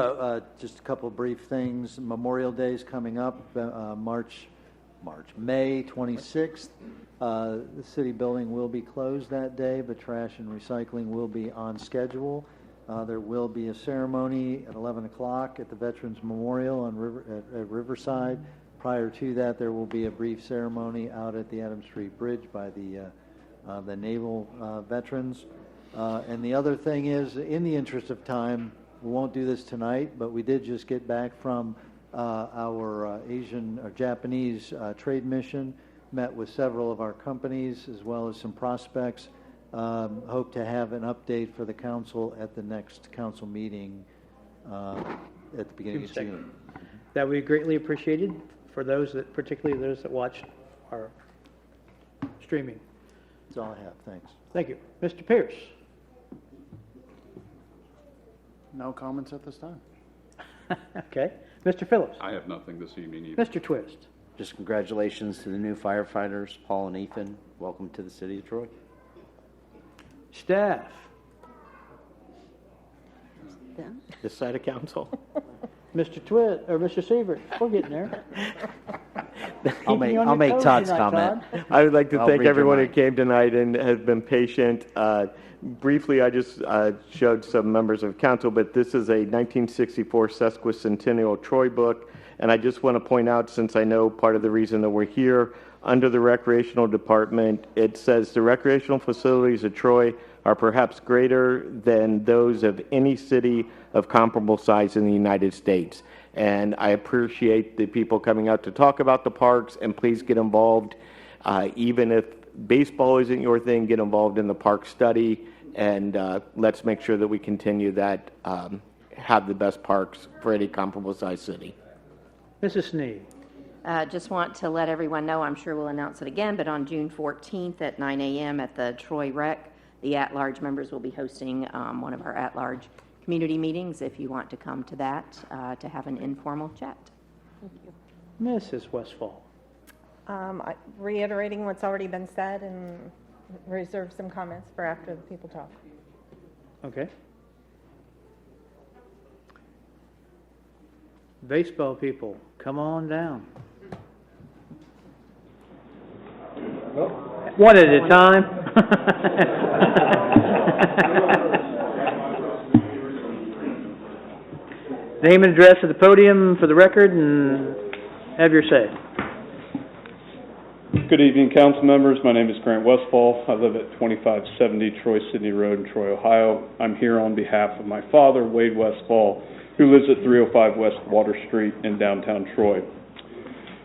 a couple of brief things. Memorial Day is coming up, May 26th. The city building will be closed that day, but trash and recycling will be on schedule. There will be a ceremony at 11 o'clock at the Veterans Memorial at Riverside. Prior to that, there will be a brief ceremony out at the Adams Street Bridge by the naval veterans. And the other thing is, in the interest of time, we won't do this tonight, but we did just get back from our Asian or Japanese trade mission, met with several of our companies as well as some prospects. Hope to have an update for the council at the next council meeting at the beginning of June. That would be greatly appreciated for those that, particularly those that watch our streaming. That's all I have. Thanks. Thank you. Mr. Pierce. No comments at this time. Okay. Mr. Phillips. I have nothing this evening either. Mr. Twist. Just congratulations to the new firefighters, Paul and Ethan. Welcome to the city of Troy. Staff. This side of council. Mr. Twist, or Mr. Seaver, we're getting there. I'll make Todd's comment. I would like to I'll thank read your everyone who mind. came tonight and has been patient. Briefly, I just showed some members of council, but this is a 1964 sesquicentennial Troy book, and I just want to point out, since I know part of the reason that we're here, under the recreational department, it says the recreational facilities of Troy are perhaps greater than those of any city of comparable size in the United States. And I appreciate the people coming out to talk about the parks, and please get involved. Even if baseball isn't your thing, get involved in the park study, and let's make sure that we continue that, have the best parks for any comparable size city. Mrs. Sneed. Just want to let everyone know, I'm sure we'll announce it again, but on June 14th at 9 a.m. at the Troy Rec, the at-large members will be hosting one of our at-large community meetings if you want to come to that to have an informal chat. Thank you. Mrs. Westfall. Reiterating what's already been said and reserve some comments for after the people talk. Okay. Baseball people, come on down. One at a time. Name and address at the podium for the record, and have your say. Good evening, council members. My name is Grant Westfall. I live at 2570 Troy Sidney Road in Troy, Ohio. I'm here on behalf of my father, Wade Westfall, who lives at 305 West Water Street in downtown Troy.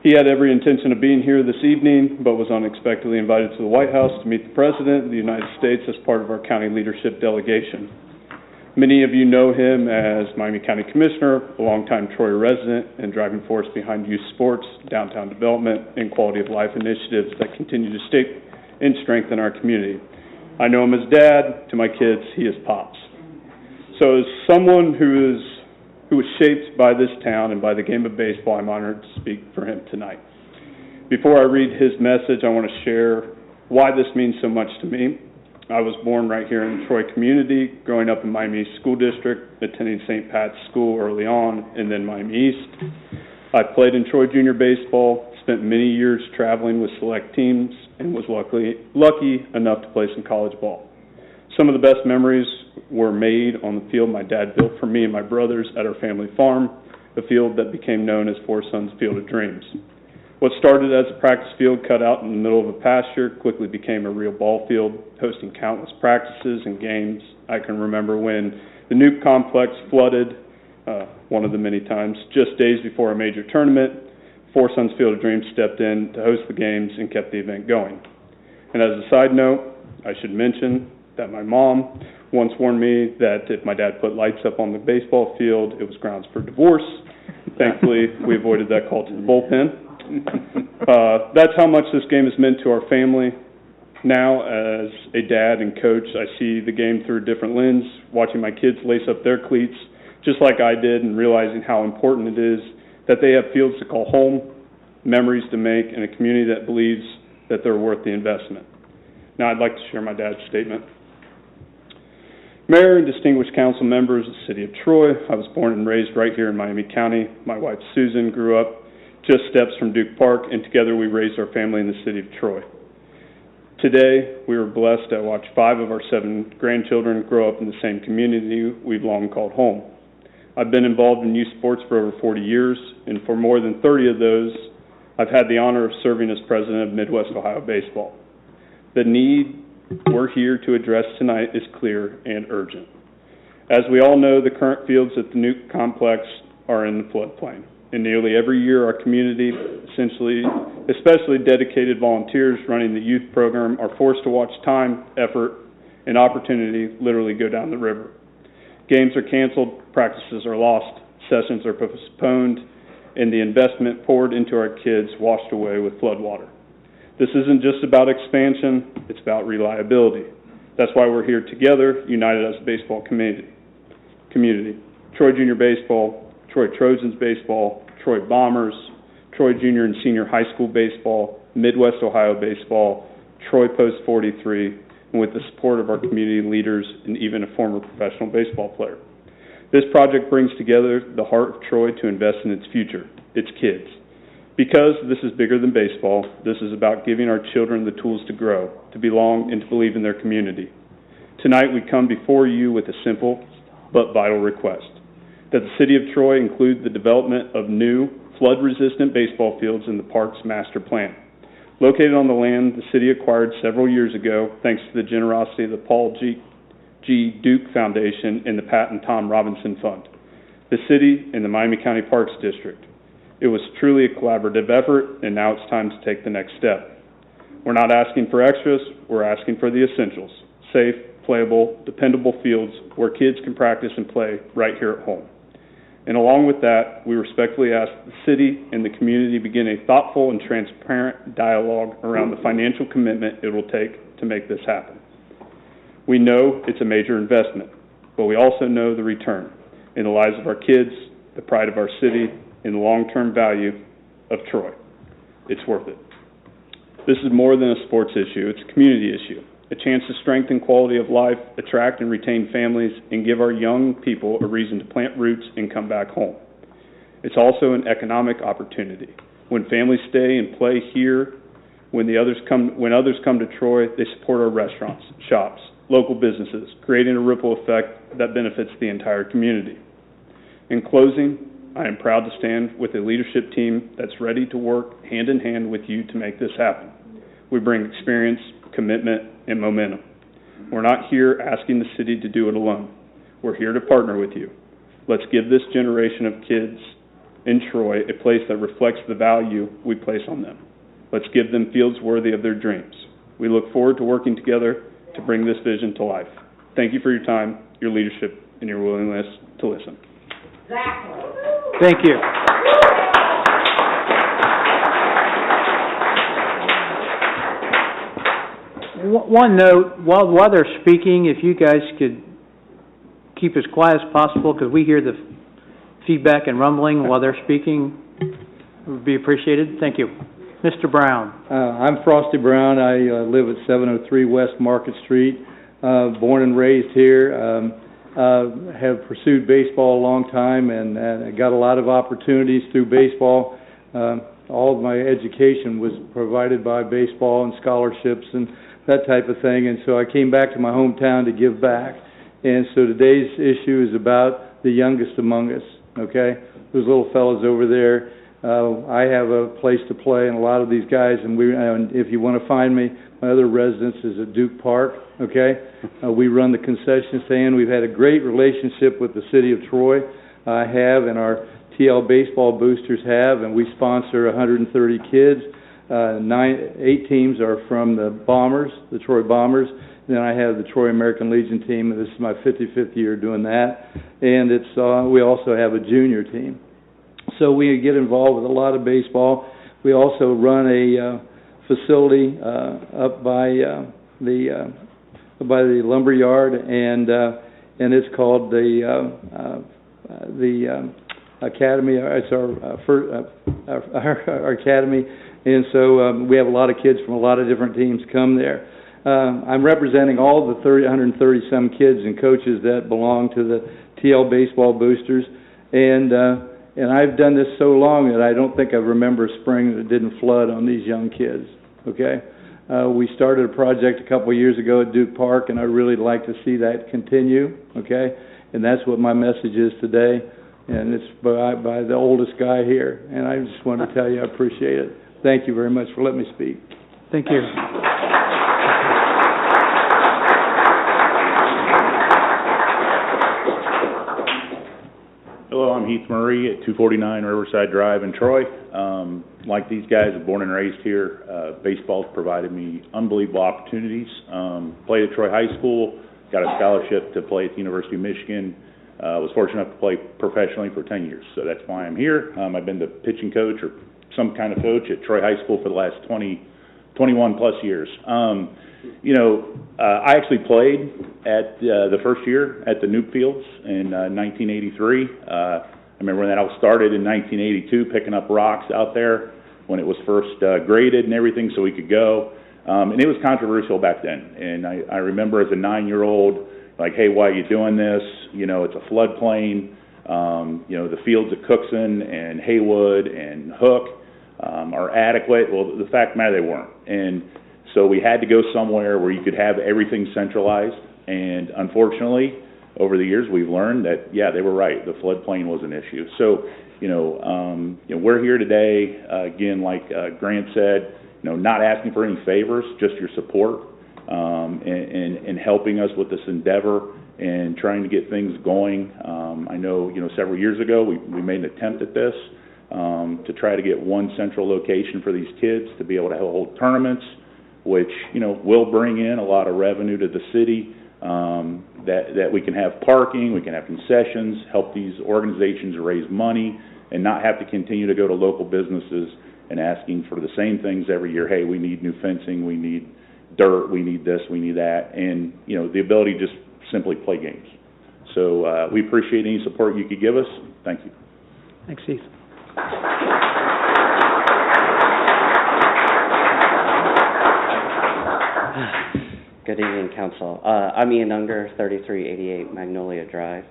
He had every intention of being here this evening, but was unexpectedly invited to the White House to meet the President of the United States as part of our county leadership delegation. Many of you know him as Miami County Commissioner, a longtime Troy resident, and driving force behind youth sports, downtown development, and quality of life initiatives that continue to stay and strengthen our community. I know him as Dad. To my kids, he is Pops. So as someone who was shaped by this town and by the game of baseball, I'm honored to speak for him tonight. Before I read his message, I want to share why this means so much to me. I was born right here in the Troy community, growing up in Miami East School District, attending St. Pat's School early on, and then Miami East. I played in Troy Junior Baseball, spent many years traveling with select teams and was lucky enough to play some college ball. Some of the best memories were made on the field my dad built for me and my brothers at our family farm, a field that became known as Four Sons Field of Dreams. What started as a practice field cut out in the middle of a pasture quickly became a real ball field, hosting countless practices and games. I can remember when the Nuke complex flooded, one of the many times, just days before a major tournament. Four Sons Field of Dreams stepped in to host the games and kept the event going. And as a side note, I should mention that my mom once warned me that if my dad put lights up on the baseball field, it was grounds for divorce. Thankfully, we avoided that call to the bullpen. That's how much this game has meant to our family. Now, as a dad and coach, I see the game through a different lens, watching my kids lace up their cleats, just like I did, and realizing how important it is that they have fields to call home, memories to make, and a community that believes that they're worth the investment. Now, I'd like to share my dad's statement. Mayor and distinguished council members of the city of Troy, I was born and raised right here in Miami County. My wife, Susan, grew up just steps from Duke Park, and together we raised our family in the city of Troy. Today, we were blessed to watch 5 of our 7 grandchildren grow up in the same community we've long called home. I've been involved in youth sports for over 40 years, and for more than 30 of those, I've had the honor of serving as president of Midwest Ohio Baseball. The need we're here to address tonight is clear and urgent. As we all know, the current fields at the Nuke complex are in the floodplain. And nearly every year, our community, especially dedicated volunteers running the youth program, are forced to watch time, effort, and opportunity literally go down the river. Games are canceled, practices are lost, sessions are postponed, and the investment poured into our kids washed away with floodwater. This isn't just about expansion, it's about reliability. That's why we're here together, united as a baseball community. Troy Junior Baseball, Troy Trojans Baseball, Troy Bombers, Troy Junior and Senior High School Baseball, Midwest Ohio Baseball, Troy Post 43, and with the support of our community leaders and even a former professional baseball player. This project brings together the heart of Troy to invest in its future, its kids. Because this is bigger than baseball, this is about giving our children the tools to grow, to belong, and to believe in their community. Tonight we come before you with a simple but vital request, that the City of Troy include the development of new, flood-resistant baseball fields in the park's master plan. Located on the land the city acquired several years ago, thanks to the generosity of the Paul G. Duke Foundation and the Pat and Tom Robinson Fund, the city and the Miami County Parks District. It was truly a collaborative effort, and now it's time to take the next step. We're not asking for extras, we're asking for the essentials: safe, playable, dependable fields where kids can practice and play right here at home. And along with that, we respectfully ask the city and the community begin a thoughtful and transparent dialogue around the financial commitment it will take to make this happen. We know it's a major investment, but we also know the return in the lives of our kids, the pride of our city, and the long-term value of Troy. It's worth it. This is more than a sports issue, it's a community issue, a chance to strengthen quality of life, attract and retain families, and give our young people a reason to plant roots and come back home. It's also an economic opportunity. When families stay and play here, when others come to Troy, they support our restaurants, shops, local businesses, creating a ripple effect that benefits the entire community. In closing, I am proud to stand with a leadership team that's ready to work hand in hand with you to make this happen. We bring experience, commitment, and momentum. We're not here asking the city to do it alone. We're here to partner with you. Let's give this generation of kids in Troy a place that reflects the value we place on them. Let's give them fields worthy of their dreams. We look forward to working together to bring this vision to life. Thank you for your time, your leadership, and your willingness to listen. Thank you. One note, while they're speaking, if you guys could keep as quiet as possible, because we hear the feedback and rumbling while they're speaking, it would be appreciated. Thank you. Mr. Brown. I'm Frosty Brown. I live at 703 West Market Street, born and raised here. Have pursued baseball a long time and got a lot of opportunities through baseball. all of my education was provided by baseball and scholarships and that type of thing, and so I came back to my hometown to give back. And so today's issue is about the youngest among us, okay? Those little fellas over there. I have a place to play, and a lot of these guys, and if you want to find me, my other residence is at Duke Park, okay? We run the concession stand. We've had a great relationship with the city of Troy. I have, and our TL baseball boosters have, and we sponsor 130 kids. 8 teams are from the Bombers, the Troy Bombers. And then I have the Troy American Legion team, and this is my 55th year doing that. And we also have a junior team. So we get involved with a lot of baseball. We also run a facility up by the lumber yard, and it's called the Academy. It's our academy, and so we have a lot of kids from a lot of different teams come there. I'm representing all the 130 some kids and coaches that belong to the TL baseball boosters, and I've done this so long that I don't think I remember a spring that didn't flood on these young kids. Okay, we started a project a couple of years ago at Duke Park, and I really like to see that continue. Okay, and that's what my message is today, and it's by the oldest guy here, and I just want to tell you I appreciate it. Thank you very much for letting me speak. Thank you. Hello, I'm Heath Murray at 249 Riverside Drive in Troy. Like these guys, I'm born and raised here. Baseball's provided me unbelievable opportunities. Played at Troy High School, got a scholarship to play at the University of Michigan. Was fortunate enough to play professionally for 10 years, so that's why I'm here. I've been the pitching coach or some kind of coach at Troy High School for the last 21 plus years. I actually played at the first year at the Nuke Fields in 1983. I remember when that all started in 1982, picking up rocks out there when it was first graded and everything so we could go. And it was controversial back then. And I remember as a 9-year-old, like, hey, why are you doing this? It's a floodplain. The fields at Cookson and Haywood and Hook are adequate. Well, the fact of the matter, they weren't. And so we had to go somewhere where you could have everything centralized. And unfortunately, over the years, we've learned that, yeah, they were right. The floodplain was an issue. So, we're here today, again, like Grant said, not asking for any favors, just your support and helping us with this endeavor and trying to get things going. I know, several years ago, we made an attempt at this to try to get one central location for these kids to be able to hold tournaments, which, will bring in a lot of revenue to the city, that we can have parking, we can have concessions, help these organizations raise money, and not have to continue to go to local businesses and asking for the same things every year. Hey, we need new fencing, we need dirt, we need this, we need that, and, the ability to just simply play games. So we appreciate any support you could give us. Thank you. Thanks, Heath. Good evening, Council. I'm Ian Unger, 3388 Magnolia Drive.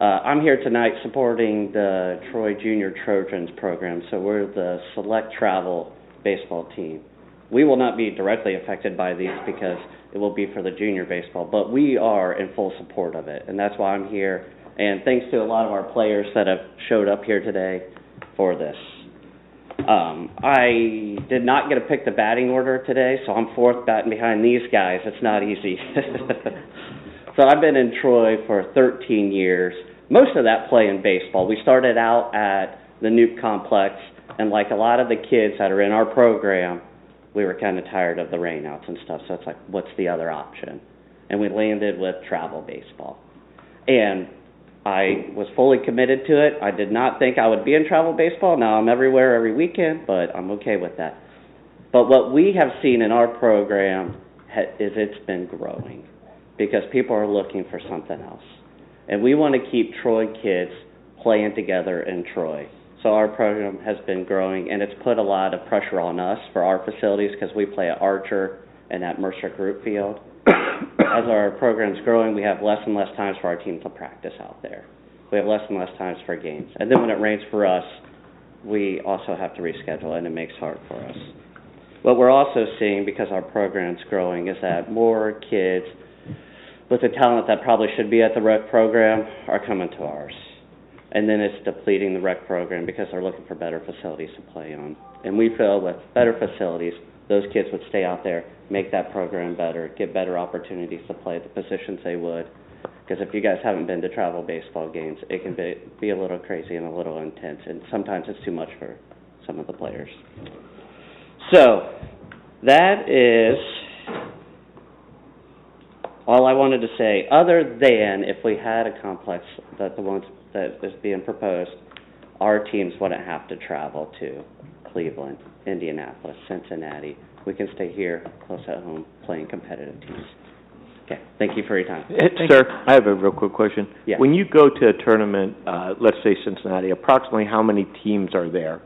I'm here tonight supporting the Troy Junior Trojans program, so we're the select travel baseball team. We will not be directly affected by these because it will be for the junior baseball, but we are in full support of it, and that's why I'm here. And thanks to a lot of our players that have showed up here today for this. I did not get to pick the batting order today, so I'm fourth batting behind these guys. It's not easy. So I've been in Troy for 13 years, most of that playing baseball. We started out at the Nuke Complex, and like a lot of the kids that are in our program, we were kind of tired of the rainouts and stuff, so it's like, what's the other option? And we landed with travel baseball. And I was fully committed to it. I did not think I would be in travel baseball. Now I'm everywhere every weekend, but I'm okay with that. But what we have seen in our program is it's been growing because people are looking for something else. And we want to keep Troy kids playing together in Troy. So our program has been growing, and it's put a lot of pressure on us for our facilities because we play at Archer and at Mercer Group Field. As our program's growing, we have less and less times for our team to practice out there. We have less and less times for games. And then when it rains for us, we also have to reschedule, and it makes it hard for us. What we're also seeing, because our program's growing, is that more kids with the talent that probably should be at the rec program are coming to ours. And then it's depleting the rec program because they're looking for better facilities to play on. And we feel with better facilities, those kids would stay out there, make that program better, get better opportunities to play the positions they would. Because if you guys haven't been to travel baseball games, it can be a little crazy and a little intense, and sometimes it's too much for some of the players. So, that is all I wanted to say, other than if we had a complex that the ones that is being proposed, our teams wouldn't have to travel to Cleveland, Indianapolis, Cincinnati. We can stay here, close at home, playing competitive teams. Okay, thank you for your time. Sir, I have a real quick question. Yeah. When you go to a tournament, let's say Cincinnati, approximately how many teams are there?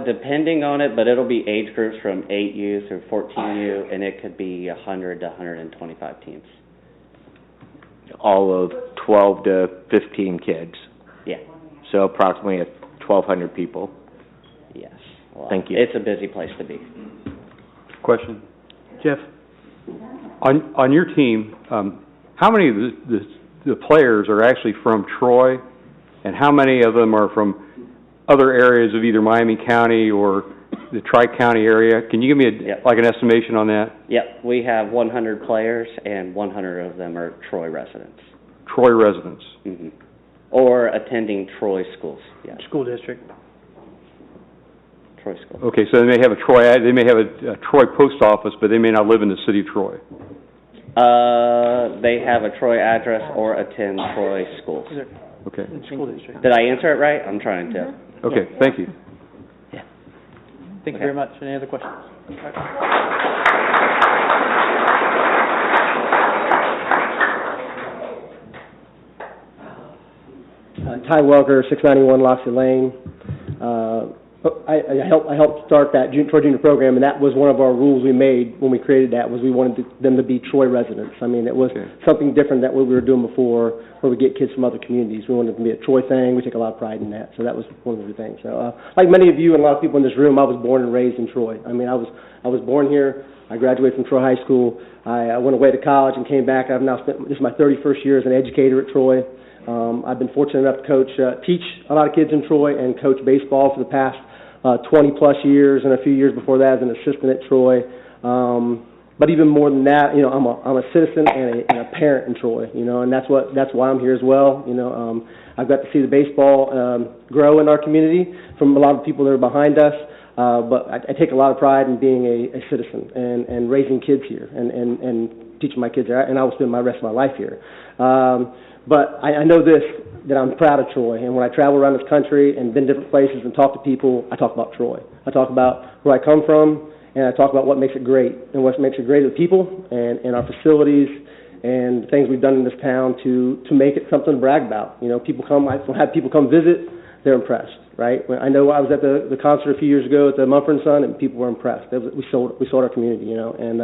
Depending on it, but it'll be age groups from 8U through 14U, and it could be 100 to 125 teams. All of 12 to 15 kids? Yeah. So approximately 1,200 people? Yes. Well, Thank you. It's a busy place to be. Question? Jeff? On your team, how many of the players are actually from Troy, and how many of them are from other areas of either Miami County or the Tri-County area? Can you give me like an estimation on that? Yep, we have 100 players, and 100 of them are Troy residents. Troy residents? Mm-hmm. Or attending Troy schools, yeah. School district. Troy schools. Okay, so they may have a Troy post office, but they may not live in the city of Troy. They have a Troy address or attend Troy schools. Okay. School district. Did I answer it right? I'm trying to. Okay, thank you. Thank you very much. Any other questions? Ty Welker, 691 Loxley Lane. I helped start that Troy Junior program, and that was one of our rules we made when we created that, was we wanted them to be Troy residents. I mean, it was something different than what we were doing before, where we get kids from other communities. We wanted it to be a Troy thing. We take a lot of pride in that, so that was one of the things. So, like many of you and a lot of people in this room, I was born and raised in Troy. I mean, I was born here. I graduated from Troy High School. I went away to college and came back. I've now spent, this is my 31st year as an educator at Troy. I've been fortunate enough to teach a lot of kids in Troy and coach baseball for the past 20 plus years, and a few years before that as an assistant at Troy. But even more than that, you know, I'm a citizen and a parent in Troy, you know, and that's why I'm here as well. You know, I've got to see the baseball grow in our community from a lot of people that are behind us. But I take a lot of pride in being a citizen and raising kids here and teaching my kids there, and I will spend my rest of my life here. But I know this, that I'm proud of Troy, and when I travel around this country and been different places and talk to people, I talk about Troy. I talk about where I come from, and I talk about what makes it great, and what makes it great are the people and our facilities and the things we've done in this town to make it something to brag about. You know, people come, I have people come visit, they're impressed, right? I know I was at the concert a few years ago at the Mumford & Son, and people were impressed. We sold our community, you know, and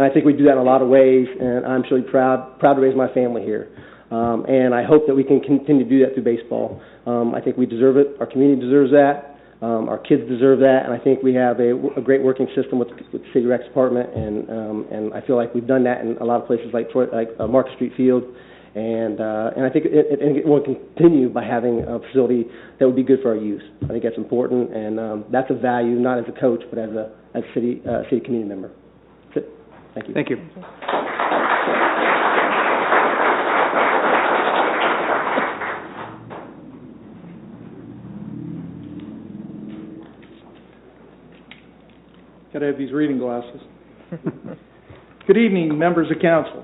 I think we do that in a lot of ways, and I'm truly proud to raise my family here. And I hope that we can continue to do that through baseball. I think we deserve it. Our community deserves that. Our kids deserve that. And I think we have a great working system with the City Recs Department. And I feel like we've done that in a lot of places like Troy, like Market Street Field. And I think it will continue by having a facility that would be good for our youth. I think that's important. And that's a value, not as a coach, but as a city community member. That's it. Thank you. Thank you. Got to have these reading glasses. Good evening, members of council.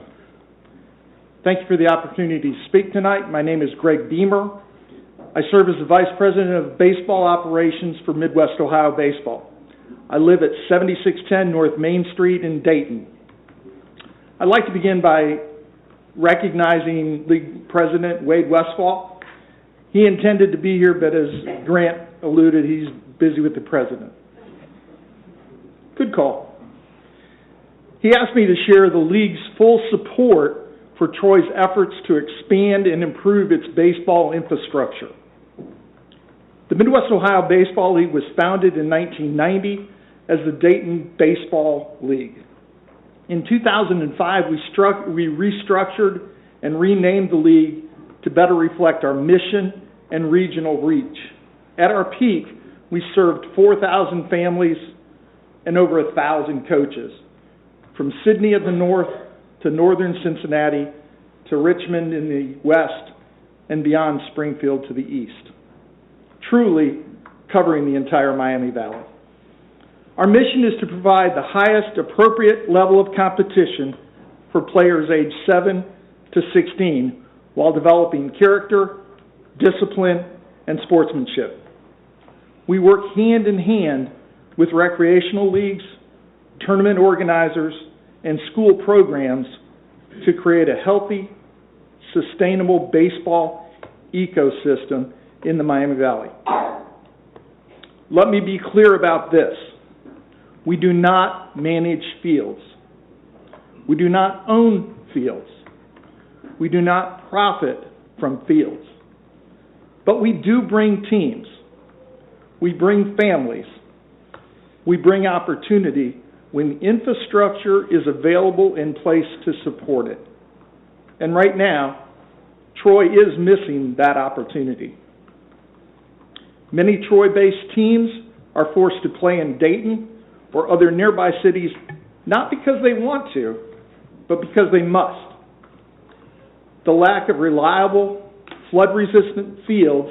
Thank you for the opportunity to speak tonight. My name is Greg Beamer. I serve as the Vice President of Baseball Operations for Midwest Ohio Baseball. I live at 7610 North Main Street in Dayton. I'd like to begin by recognizing League President Wade Westfall. He intended to be here, but as Grant alluded, he's busy with the President. Good call. He asked me to share the League's full support for Troy's efforts to expand and improve its baseball infrastructure. The Midwest Ohio Baseball League was founded in 1990 as the Dayton Baseball League. In 2005, we restructured and renamed the league to better reflect our mission and regional reach. At our peak, we served 4,000 families and over 1,000 coaches, from Sydney at the north to northern Cincinnati to Richmond in the west and beyond Springfield to the east, truly covering the entire Miami Valley. Our mission is to provide the highest appropriate level of competition for players aged 7 to 16 while developing character, discipline, and sportsmanship. We work hand in hand with recreational leagues, tournament organizers, and school programs to create a healthy, sustainable baseball ecosystem in the Miami Valley. Let me be clear about this. We do not manage fields. We do not own fields. We do not profit from fields. But we do bring teams. We bring families. We bring opportunity when infrastructure is available in place to support it. And right now, Troy is missing that opportunity. Many Troy-based teams are forced to play in Dayton or other nearby cities, not because they want to, but because they must. The lack of reliable, flood-resistant fields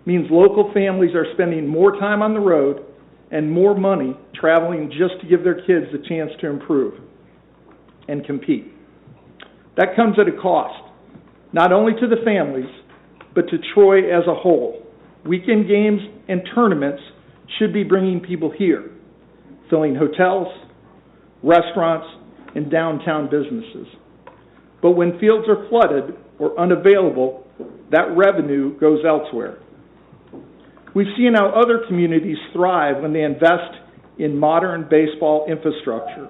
means local families are spending more time on the road and more money traveling just to give their kids the chance to improve and compete. That comes at a cost, not only to the families, but to Troy as a whole. Weekend games and tournaments should be bringing people here, filling hotels, restaurants, and downtown businesses. But when fields are flooded or unavailable, that revenue goes elsewhere. We've seen how other communities thrive when they invest in modern baseball infrastructure.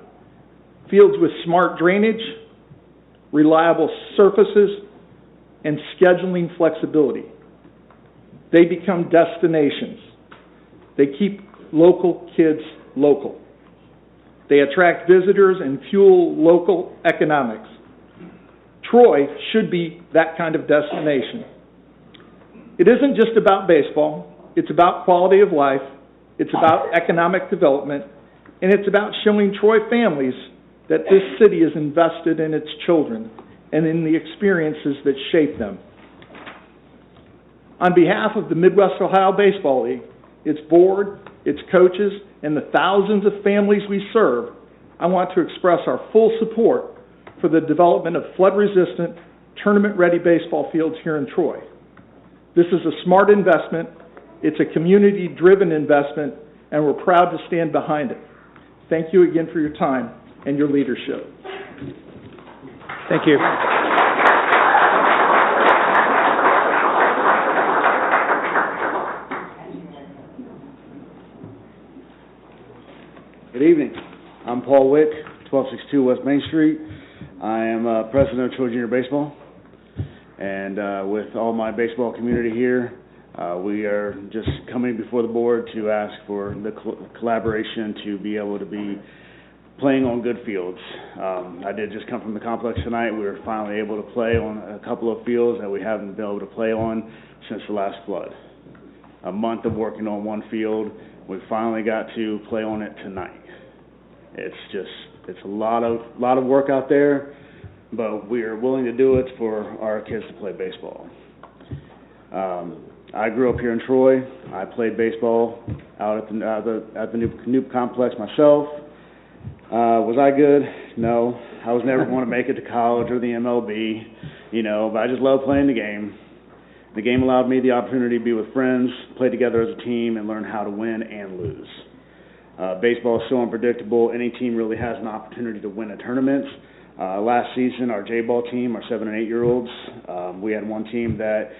Fields with smart drainage, reliable surfaces, and scheduling flexibility. They become destinations. They keep local kids local. They attract visitors and fuel local economics. Troy should be that kind of destination. It isn't just about baseball. It's about quality of life. It's about economic development. And it's about showing Troy families that this city is invested in its children and in the experiences that shape them. On behalf of the Midwest Ohio Baseball League, its board, its coaches, and the thousands of families we serve, I want to express our full support for the development of flood-resistant, tournament-ready baseball fields here in Troy. This is a smart investment, it's a community-driven investment, and we're proud to stand behind it. Thank you again for your time and your leadership. Thank you. Good evening. I'm Paul Wick, 1262 West Main Street. I am president of Troy Junior Baseball. And with all my baseball community here, we are just coming before the board to ask for the collaboration to be able to be playing on good fields. I did just come from the complex tonight. We were finally able to play on a couple of fields that we haven't been able to play on since the last flood. A month of working on one field, we finally got to play on it tonight. It's a lot of work out there, but we are willing to do it for our kids to play baseball. I grew up here in Troy. I played baseball out at the Noop complex myself. Was I good? No. I was never going to make it to college or the MLB, but I just love playing the game. The game allowed me the opportunity to be with friends, play together as a team, and learn how to win and lose. Baseball is so unpredictable. Any team really has an opportunity to win a tournament. Last season, our J-ball team, our 7- and 8-year-olds, we had one team that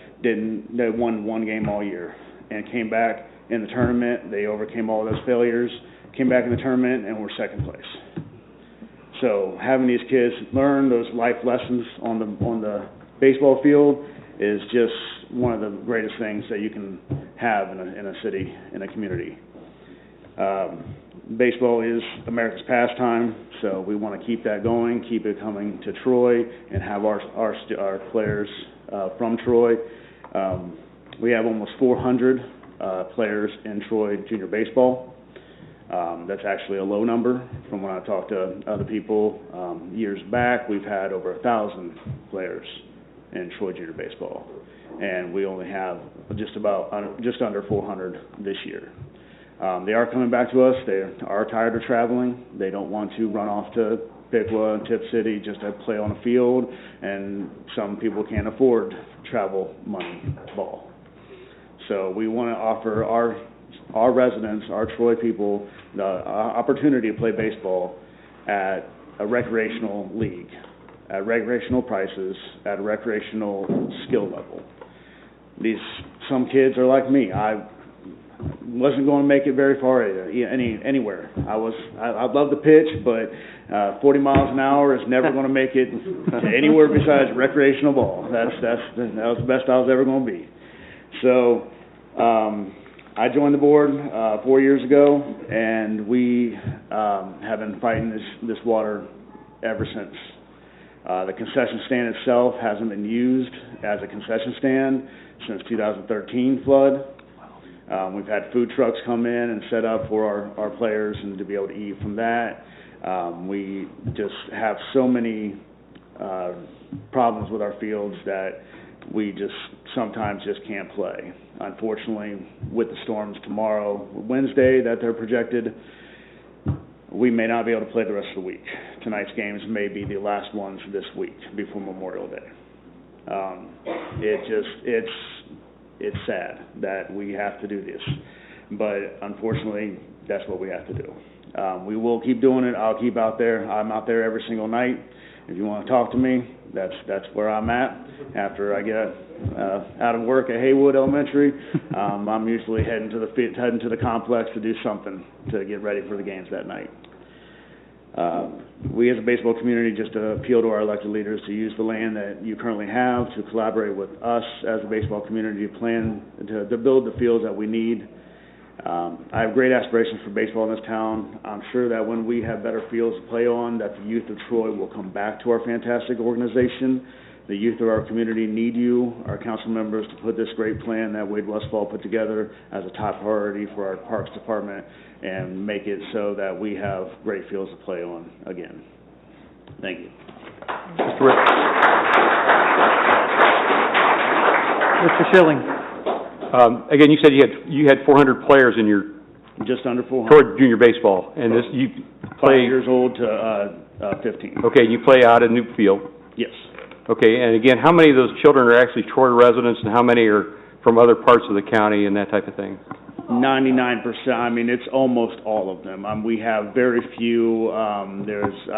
won one game all year and came back in the tournament. They overcame all those failures, came back in the tournament, and were second place. So having these kids learn those life lessons on the baseball field is just one of the greatest things that you can have in a city, in a community. Baseball is America's pastime, so we want to keep that going, keep it coming to Troy, and have our players from Troy. We have almost 400 players in Troy junior baseball. That's actually a low number from when I talked to other people years back. We've had over 1,000 players in Troy junior baseball, and we only have just under 400 this year. They are coming back to us. They are tired of traveling. They don't want to run off to Piqua and Tip City just to play on a field, and some people can't afford travel money ball. So we want to offer our residents, our Troy people, the opportunity to play baseball at a recreational league, at recreational prices, at a recreational skill level. Some kids are like me. I wasn't going to make it very far anywhere. I love to pitch, but 40 miles an hour is never going to make it to anywhere besides recreational ball. That was the best I was ever going to be. So I joined the board 4 years ago, and we have been fighting this water ever since. The concession stand itself hasn't been used as a concession stand since 2013 flood. We've had food trucks come in and set up for our players and to be able to eat from that. We just have so many problems with our fields that we just sometimes just can't play. Unfortunately, with the storms tomorrow, Wednesday, that they're projected, we may not be able to play the rest of the week. Tonight's games may be the last ones this week before Memorial Day. It's sad that we have to do this, but unfortunately, that's what we have to do. We will keep doing it. I'll keep out there. I'm out there every single night. If you want to talk to me, that's where I'm at. After I get out of work at Haywood Elementary, I'm usually heading to the complex to do something to get ready for the games that night. We as a baseball community just appeal to our elected leaders to use the land that you currently have to collaborate with us as a baseball community to plan to build the fields that we need. I have great aspirations for baseball in this town. I'm sure that when we have better fields to play on, that the youth of Troy will come back to our fantastic organization. The youth of our community need you, our council members, to put this great plan that Wade Westfall put together as a top priority for our Parks Department and make it so that we have great fields to play on again. Thank you. Mr. Rick. Mr. Schilling. Again, you said you had 400 players in your just under 400 toward junior baseball, and this you play 5 years old to 15. Okay, you play out at Newfield. Yes. Okay, and again, how many of those children are actually Troy residents, and how many are from other parts of the county and that type of thing? 99%. I mean, it's almost all of them. We have very few. I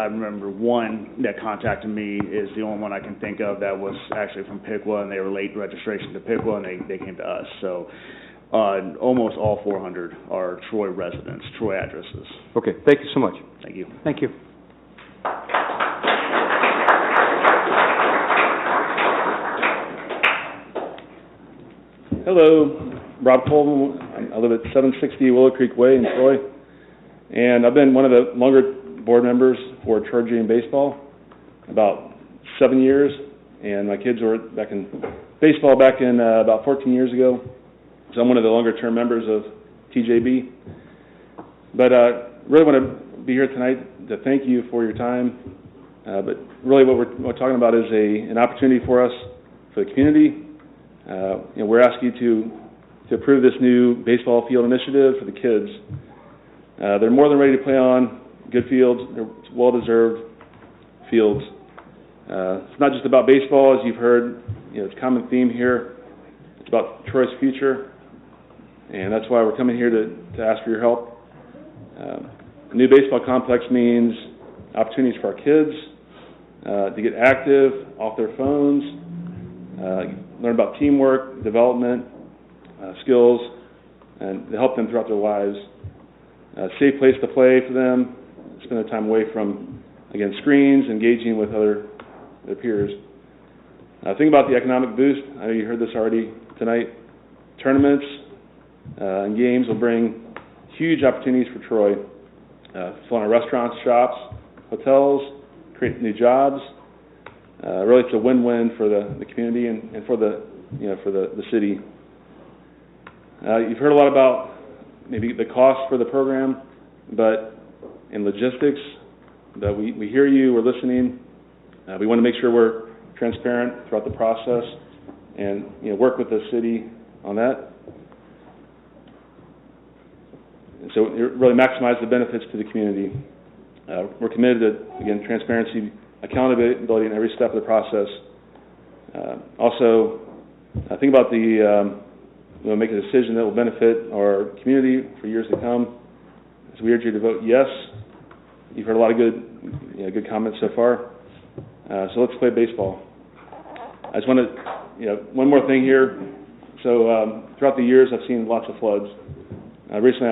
remember one that contacted me is the only one I can think of that was actually from Piqua, and they were late registration to Piqua, and they came to us. So almost all 400 are Troy residents, Troy addresses. Okay, thank you so much. Thank you. Thank you. Hello, Rob Coleman. I live at 760 Willow Creek Way in Troy, and I've been one of the longer board members for Troy Junior Baseball, about 7 years, and my kids were back in baseball about 14 years ago, so I'm one of the longer term members of TJB. But really want to be here tonight to thank you for your time, but really what we're talking about is an opportunity for us, for the community. We're asking you to approve this new baseball field initiative for the kids. They're more than ready to play on good fields. They're well-deserved fields. It's not just about baseball, as you've heard. It's a common theme here. It's about Troy's future, and that's why we're coming here to ask for your help. A new baseball complex means opportunities for our kids to get active off their phones, learn about teamwork, development, skills, and to help them throughout their lives. A safe place to play for them, spend their time away from, again, screens, engaging with their peers. Think about the economic boost. I know you heard this already tonight. Tournaments, and games will bring huge opportunities for Troy. Fill in our restaurants, shops, hotels, create new jobs. Really, it's a win-win for the community and for the city. You've heard a lot about maybe the cost for the program, but in logistics, that we hear you, we're listening. We want to make sure we're transparent throughout the process and work with the city on that. And so really maximize the benefits to the community. We're committed to, again, transparency, accountability in every step of the process. Also, think about make a decision that will benefit our community for years to come. So we urge you to vote yes. You've heard a lot of good comments so far. So let's play baseball. I just want to, one more thing here. So throughout the years, I've seen lots of floods. Recently,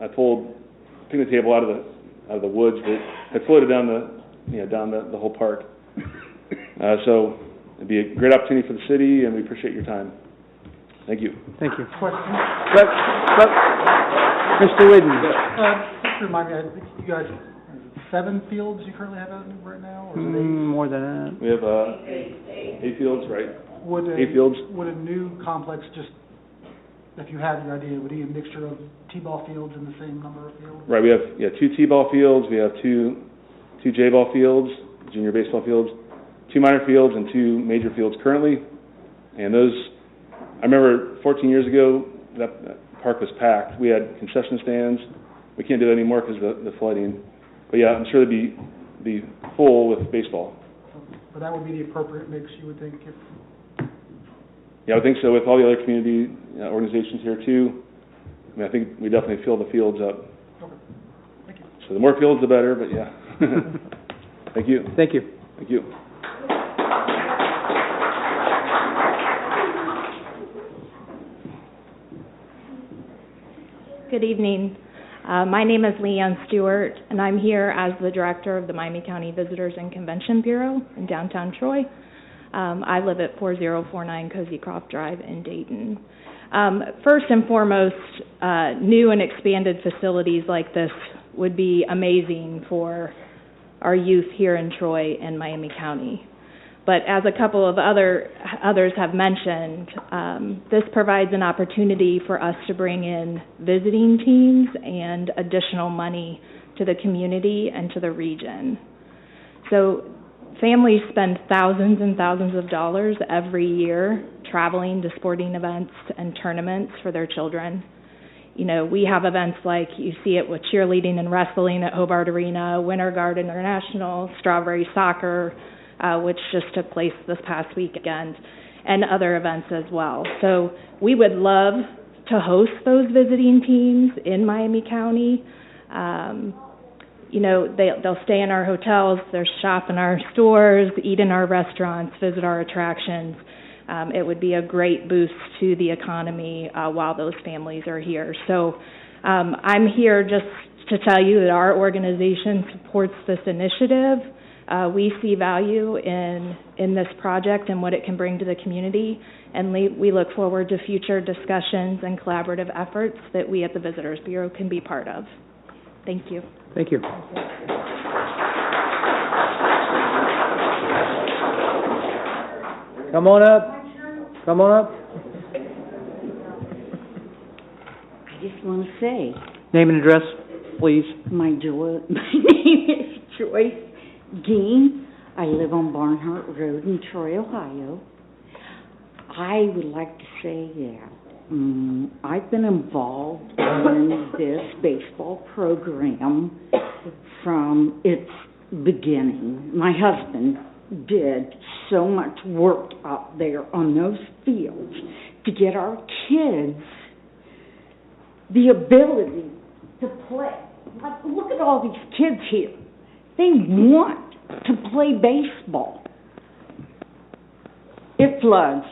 I pulled a picnic table out of the woods that had floated down the whole park. So it'd be a great opportunity for the city, and we appreciate your time. Thank you. Thank you. Mr. Whidden. Just remind me, I think you guys, 7 fields you currently have out right now? Or is it 8? More than that. We have 8 fields, right? 8 fields. Would a new complex just, if you had your idea, would it be a mixture of T-ball fields and the same number of fields? Right, we have 2 T-ball fields, we have 2 J-ball fields, junior baseball fields, 2 minor fields, and 2 major fields currently. And those, I remember 14 years ago, that park was packed. We had concession stands. We can't do that anymore because of the flooding. But yeah, I'm sure it'd be full with baseball. But that would be the appropriate mix, you would think, if... Yeah, I think so, with all the other community organizations here too. I mean, I think we definitely fill the fields up. Okay. Thank you. So the more fields, the better, but yeah. Thank you. Thank you. Thank you. Good evening. My name is Leanne Stewart, and I'm here as the director of the Miami County Visitors and Convention Bureau in downtown Troy. I live at 4049 Cozy Croft Drive in Dayton. First and foremost, new and expanded facilities like this would be amazing for our youth here in Troy and Miami County. But as a couple of others have mentioned, this provides an opportunity for us to bring in visiting teams and additional money to the community and to the region. So families spend thousands and thousands of dollars every year traveling to sporting events and tournaments for their children. We have events like you see it with cheerleading and wrestling at Hobart Arena, Winter Guard International, Strawberry Soccer, which just took place this past weekend, and other events as well. So we would love to host those visiting teams in Miami County. They'll stay in our hotels, they'll shop in our stores, eat in our restaurants, visit our attractions. It would be a great boost to the economy while those families are here. So I'm here just to tell you that our organization supports this initiative. We see value in this project and what it can bring to the community, and we look forward to future discussions and collaborative efforts that we at the Visitors Bureau can be part of. Thank you. Thank you. Come on up. Come on up. I just want to say, Name and address, please. my name is Joyce Dean. I live on Barnhart Road in Troy, Ohio. I would like to say that I've been involved in this baseball program from its beginning. My husband did so much work out there on those fields to get our kids the ability to play. Like, look at all these kids here. They want to play baseball. It floods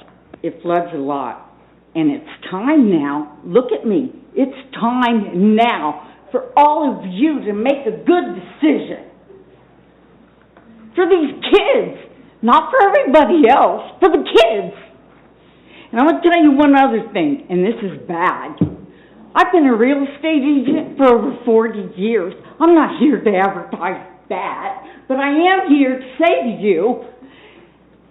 a lot. And it's time now, look at me, it's time now for all of you to make a good decision. For these kids, not for everybody else, for the kids. And I'm going to tell you one other thing, and this is bad. I've been a real estate agent for over 40 years. I'm not here to advertise that, but I am here to say to you,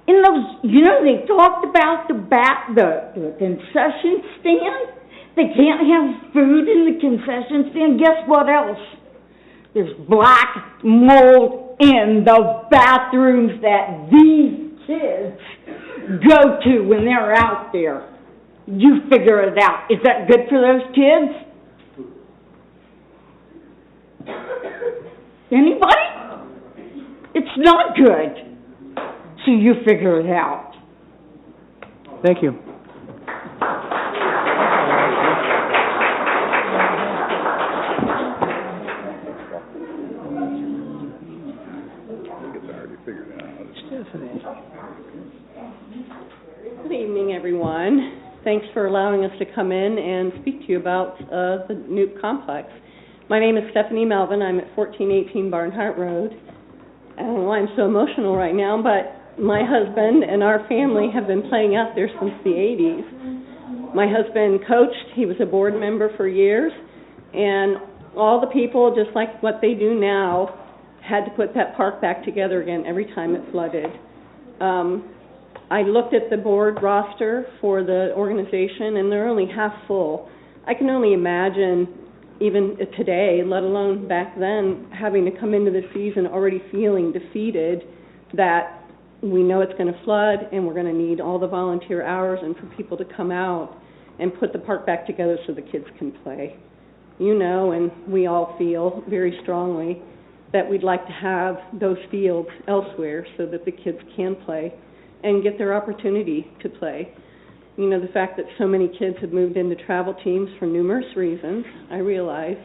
in those, they talked about the concession stand. They can't have food in the concession stand. Guess what else? There's black mold in the bathrooms that these kids go to when they're out there. You figure it out. Is that good for those kids? Anybody? It's not good. So you figure it out. Thank you. Good evening, everyone. Thanks for allowing us to come in and speak to you about the Noop complex. My name is Stephanie Melvin. I'm at 1418 Barnhart Road. I don't know why I'm so emotional right now, but my husband and our family have been playing out there since the 80s. My husband coached. He was a board member for years, and all the people, just like what they do now, had to put that park back together again every time it flooded. I looked at the board roster for the organization, and they're only half full. I can only imagine, even today, let alone back then, having to come into the season already feeling defeated that we know it's going to flood and we're going to need all the volunteer hours and for people to come out and put the park back together so the kids can play. You know, and we all feel very strongly that we'd like to have those fields elsewhere so that the kids can play and get their opportunity to play. You know, the fact that so many kids have moved into travel teams for numerous reasons, I realize,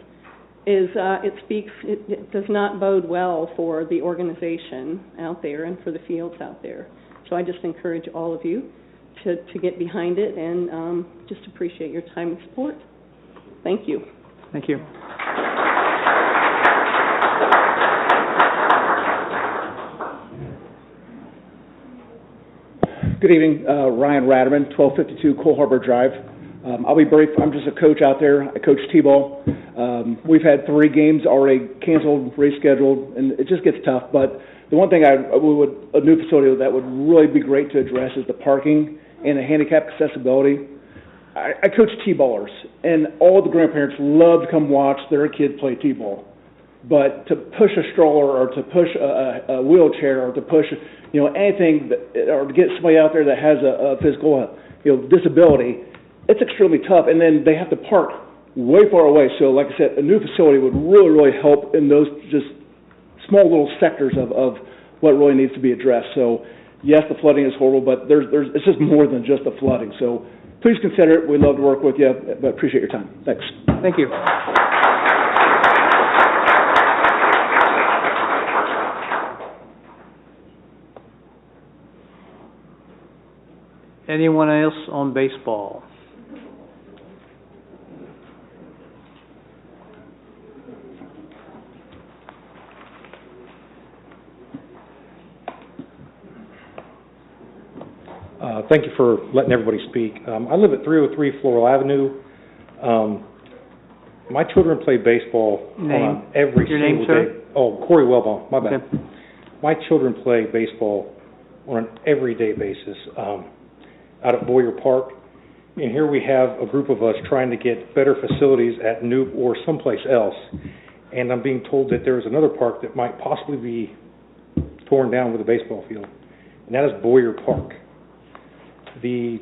is it does not bode well for the organization out there and for the fields out there. So I just encourage all of you to get behind it and just appreciate your time and support. Thank you. Thank you. Good evening, Ryan Ratterman, 1252 Cole Harbor Drive. I'll be brief. I'm just a coach out there. I coach T-ball. We've had 3 games already canceled, rescheduled, and it just gets tough. But the one thing a new facility that would really be great to address is the parking and the handicap accessibility. I coach T-ballers, and all the grandparents love to come watch their kids play T-ball. But to push a stroller or to push a wheelchair or to push, anything, or to get somebody out there that has a physical, disability, it's extremely tough. And then they have to park way far away. So, like I said, a new facility would really, really help in those just small little sectors of what really needs to be addressed. So, yes, the flooding is horrible, but it's just more than just the flooding. So, please consider it. We'd love to work with you, but appreciate your time. Thanks. Thank you. Anyone else on baseball? Thank you for letting everybody speak. I live at 303 Floral Avenue. My children play baseball on every single day. Oh, Corey Wellbaum, my bad. Okay. My children play baseball on an everyday basis out at Boyer Park. And here we have a group of us trying to get better facilities at Noop or someplace else. And I'm being told that there's another park that might possibly be torn down with a baseball field, and that is Boyer Park. The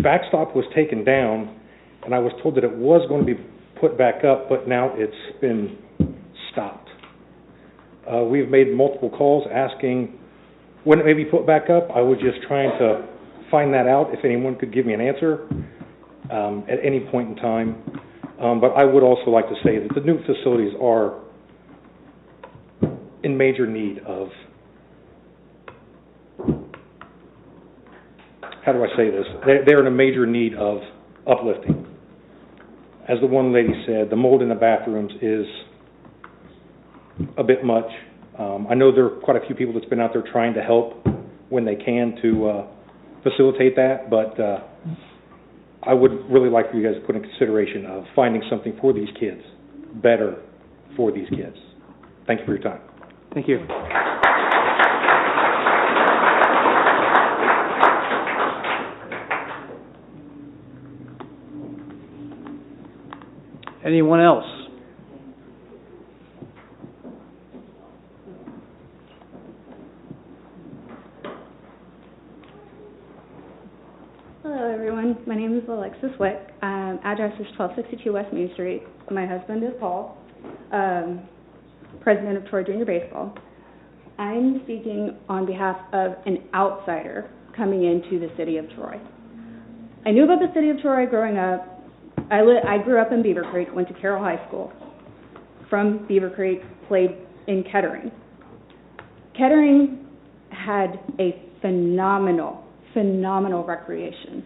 backstop was taken down, and I was told that it was going to be put back up, but now it's been stopped. We've made multiple calls asking when it may be put back up. I was just trying to find that out, if anyone could give me an answer at any point in time. But I would also like to say that the new facilities are in major need of, how do I say this? They're in a major need of uplifting. As the one lady said, the mold in the bathrooms is a bit much. I know there are quite a few people that's been out there trying to help when they can to facilitate that, but I would really like for you guys to put in consideration of finding something for these kids, better for these kids. Thank you for your time. Thank you. Anyone else? Hello, everyone. My name is Alexis Wick. Address is 1262 West Main Street. My husband is Paul, president of Troy Junior Baseball. I'm speaking on behalf of an outsider coming into the city of Troy. I knew about the city of Troy growing up. I grew up in Beaver Creek, went to Carroll High School. From Beaver Creek, played in Kettering. Kettering had a phenomenal recreation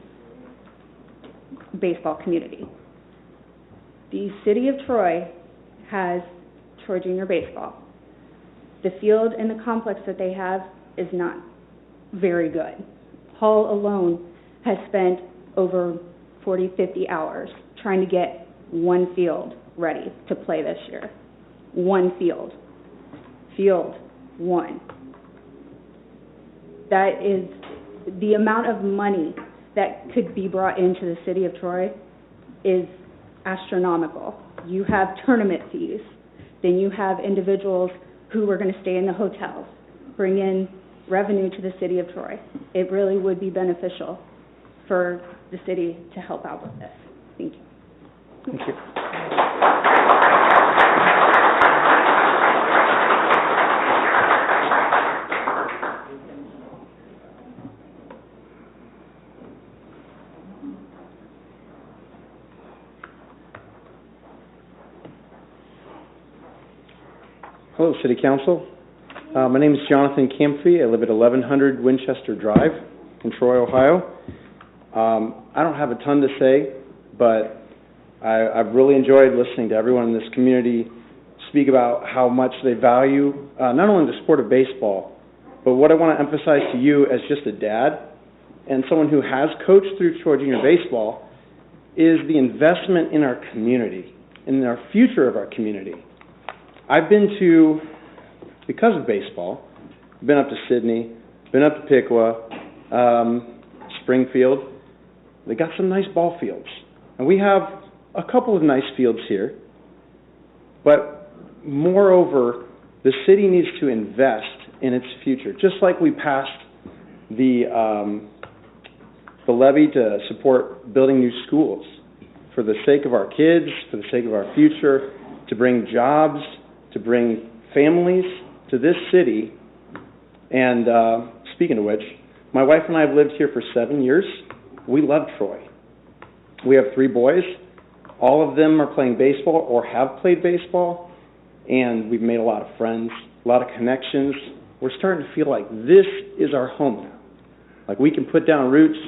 baseball community. The city of Troy has Troy Junior Baseball. The field and the complex that they have is not very good. Paul alone has spent over 40, 50 hours trying to get one field ready to play this year. One field. Field one. That is the amount of money that could be brought into the city of Troy is astronomical. You have tournament fees. Then you have individuals who are going to stay in the hotels, bring in revenue to the city of Troy. It really would be beneficial for the city to help out with this. Thank you. Thank you. Hello, City Council. My name is Jonathan Camphy. I live at 1100 Winchester Drive in Troy, Ohio. I don't have a ton to say, but I've really enjoyed listening to everyone in this community speak about how much they value not only the sport of baseball, but what I want to emphasize to you as just a dad and someone who has coached through Troy Junior Baseball is the investment in our community, in our future of our community. I've been to, because of baseball, been up to Sydney, been up to Piqua, Springfield. They got some nice ball fields. And we have a couple of nice fields here. But moreover, the city needs to invest in its future. Just like we passed the levy to support building new schools for the sake of our kids, for the sake of our future, to bring jobs, to bring families to this city. And speaking of which, my wife and I have lived here for 7 years. We love Troy. We have 3 boys. All of them are playing baseball or have played baseball, and we've made a lot of friends, a lot of connections. We're starting to feel like this is our home now. Like we can put down roots,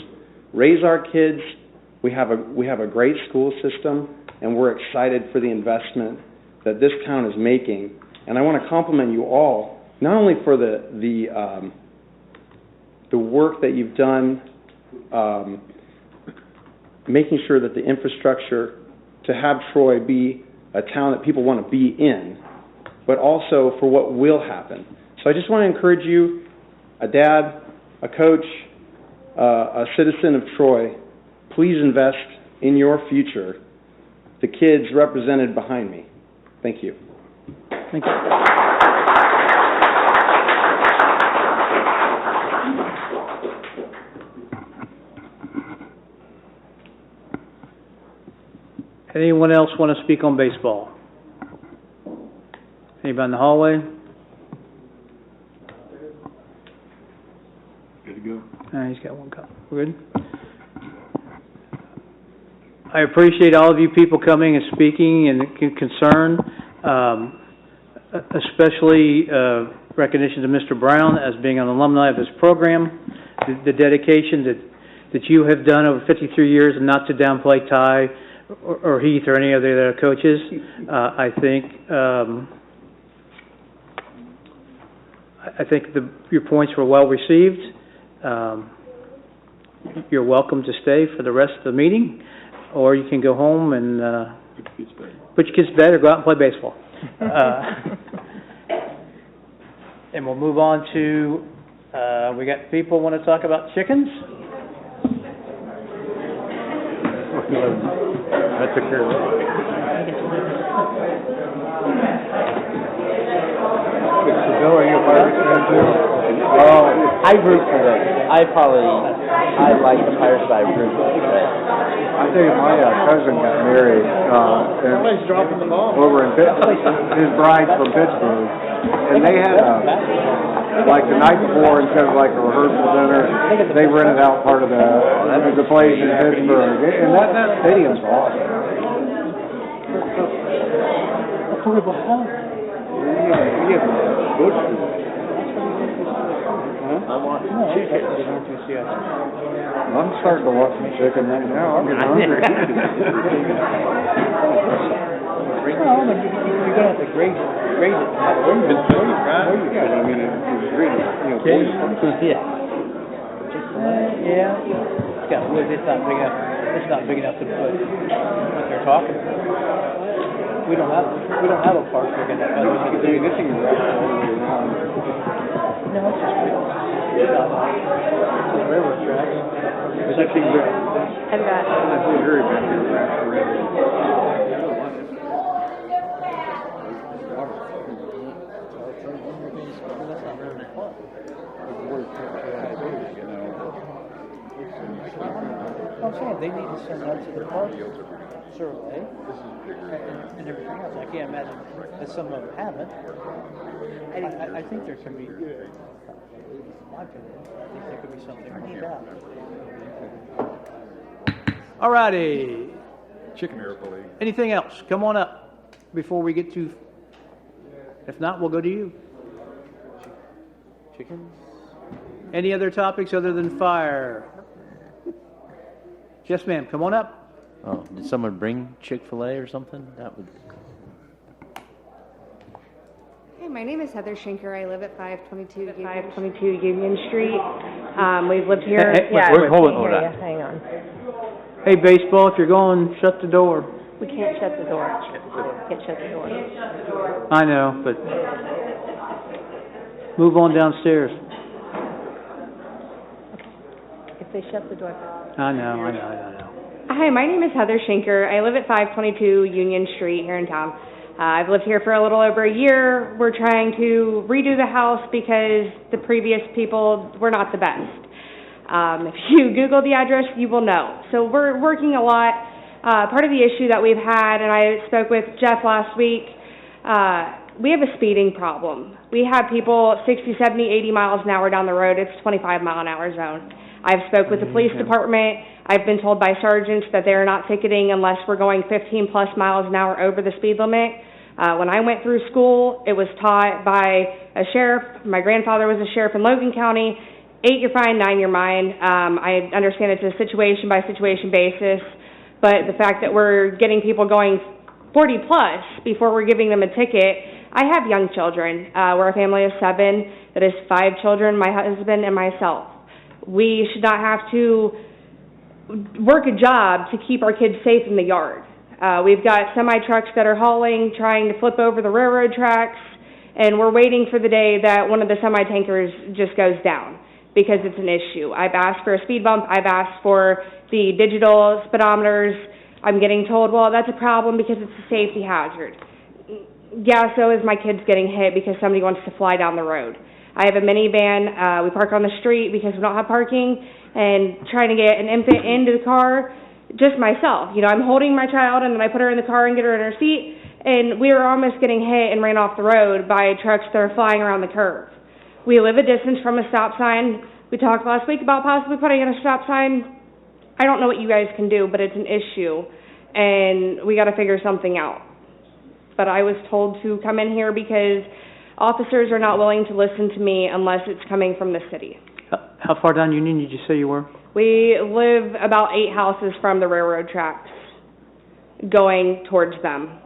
raise our kids. We have a great school system, and we're excited for the investment that this town is making. And I want to compliment you all, not only for the work that you've done, making sure that the infrastructure to have Troy be a town that people want to be in, but also for what will happen. So I just want to encourage you, a dad, a coach, a citizen of Troy, please invest in your future. The kids represented behind me. Thank you. Thank you. Anyone else want to speak on baseball? Anybody in the hallway? Good to go. He's got one cup. We're good. I appreciate all of you people coming and speaking and concern, especially recognition to Mr. Brown as being an alumni of this program, the dedication that you have done over 53 years, and not to downplay Ty or Heath or any of the other coaches. I think your points were well received. you're welcome to stay for the rest of the meeting, or you can go home and put your kids to bed or go out and play baseball. And we'll move on to, we got people want to talk about chickens? That took care of it. Bill, are you a Pirates fan too? Oh, I root for them. I like the Pirates, but I root for them. I tell you, my cousin got married, and dropping the ball. over in his bride from Pittsburgh, and they had like the night before, instead of like a rehearsal dinner, they rented out part of the place in Pittsburgh, and that stadium's awesome. I'm starting to watch some chicken right now. I'm getting hungry. Well, you're gonna have to grade it. Yeah, but I mean, it's really, Yeah. It's got wood. It's not big enough. It's not big enough to put what they're talking about. We don't have a park big enough. This thing is wrapped all the way around. No, it's just railroad tracks. But that thing's I've got. that's very back there wrapped around. I'm saying they need to send that to the park survey and everything else. I can't imagine that some of them haven't. I think there can be, in my opinion, I think there could be something worked out. All righty. Chicken Miracle League. Anything else? Come on up before we get to, if not, we'll go to you. Chickens? Any other topics other than fire? Yes, ma'am, come on up. Oh, did someone bring Chick-fil-A or something? That would. Hey, my name is Heather Schenker. I live at 522 Union Street. We've lived here. Hold on. Hang on. Hey, baseball, if you're going, shut the door. We can't shut the door. Can't shut the door. I know, but move on downstairs. If they shut the door. I know. Hi, my name is Heather Schenker. I live at 522 Union Street here in town. I've lived here for a little over a year. We're trying to redo the house because the previous people were not the best. If you Google the address, you will know. So we're working a lot. Part of the issue that we've had, and I spoke with Jeff last week, we have a speeding problem. We have people 60, 70, 80 miles an hour down the road. It's 25-mile-an-hour zone. I've spoke with the police department. I've been told by sergeants that they're not ticketing unless we're going 15-plus miles an hour over the speed limit. When I went through school, it was taught by a sheriff. My grandfather was a sheriff in Logan County. 8, you're fine, 9, you're mine. I understand it's a situation-by-situation basis, but the fact that we're getting people going 40-plus before we're giving them a ticket. I have young children. We're a family of 7. That is 5 children, my husband and myself. We should not have to work a job to keep our kids safe in the yard. We've got semi-trucks that are hauling, trying to flip over the railroad tracks, and we're waiting for the day that one of the semi-tankers just goes down because it's an issue. I've asked for a speed bump. I've asked for the digital speedometers. I'm getting told, well, that's a problem because it's a safety hazard. Yeah, so is my kids getting hit because somebody wants to fly down the road. I have a minivan. We park on the street because we don't have parking, and trying to get an infant into the car, just myself. I'm holding my child, and then I put her in the car and get her in her seat, and we were almost getting hit and ran off the road by trucks that are flying around the curve. We live a distance from a stop sign. We talked last week about possibly putting in a stop sign. I don't know what you guys can do, but it's an issue, and we got to figure something out. But I was told to come in here because officers are not willing to listen to me unless it's coming from the city. How far down Union did you say you were? We live about 8 houses from the railroad tracks going towards them.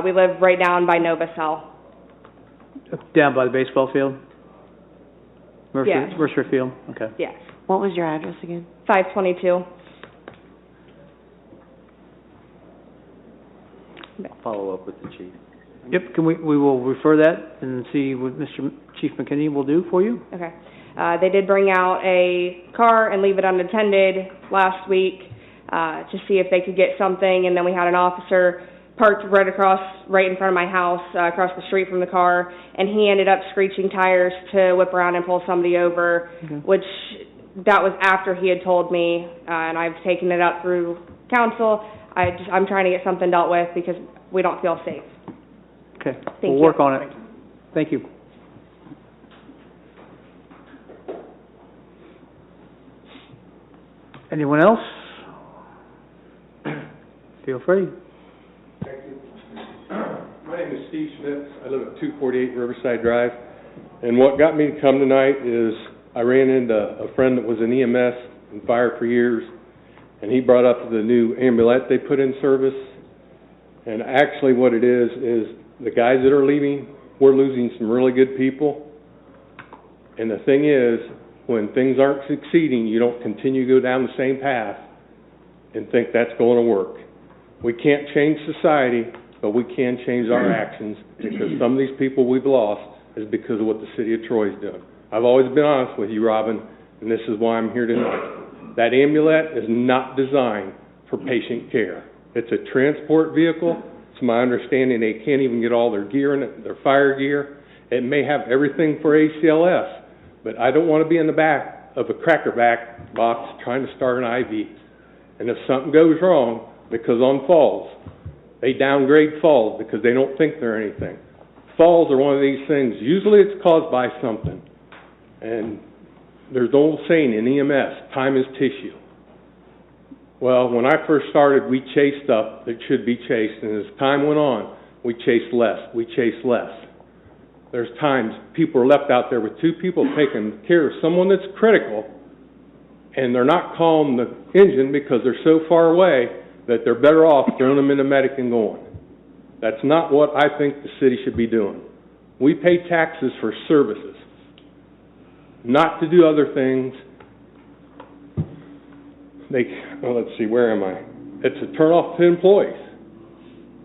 We live right down by Novacell. Down by the baseball field? Yes. Mercer Field, okay. Yes, What was your address again? 522. Follow up with the chief. Yep, we will refer that and see what Mr. Chief McKinney will do for you. Okay. They did bring out a car and leave it unattended last week to see if they could get something, and then we had an officer parked right in front of my house, across the street from the car, and he ended up screeching tires to whip around and pull somebody over, which that was after he had told me, and I've taken it up through council. I'm trying to get something dealt with because we don't feel safe. Okay, Thank we'll you. work on it. Thank you. Anyone else? Feel free. Thank you. My name is Steve Schmitz. I live at 248 Riverside Drive. And what got me to come tonight is I ran into a friend that was in EMS and fire for years, and he brought up the new ambulance they put in service. And actually what it is the guys that are leaving, we're losing some really good people. And the thing is, when things aren't succeeding, you don't continue to go down the same path and think that's going to work. We can't change society, but we can change our actions, because some of these people we've lost is because of what the city of Troy is doing. I've always been honest with you, Robin, and this is why I'm here tonight. That ambulance is not designed for patient care. It's a transport vehicle. It's my understanding they can't even get all their gear in it, their fire gear. It may have everything for ACLS, but I don't want to be in the back of a crackerback box trying to start an IV. And if something goes wrong, because on falls, they downgrade falls because they don't think they're anything. Falls are one of these things, usually it's caused by something. And there's an old saying in EMS, time is tissue. Well, when I first started, we chased up that should be chased, and as time went on, we chased less. There's times people are left out there with two people taking care of someone that's critical, and they're not calling the engine because they're so far away that they're better off throwing them in a medic and going. That's not what I think the city should be doing. We pay taxes for services, not to do other things. Let's see, where am I? It's a turnoff to employees.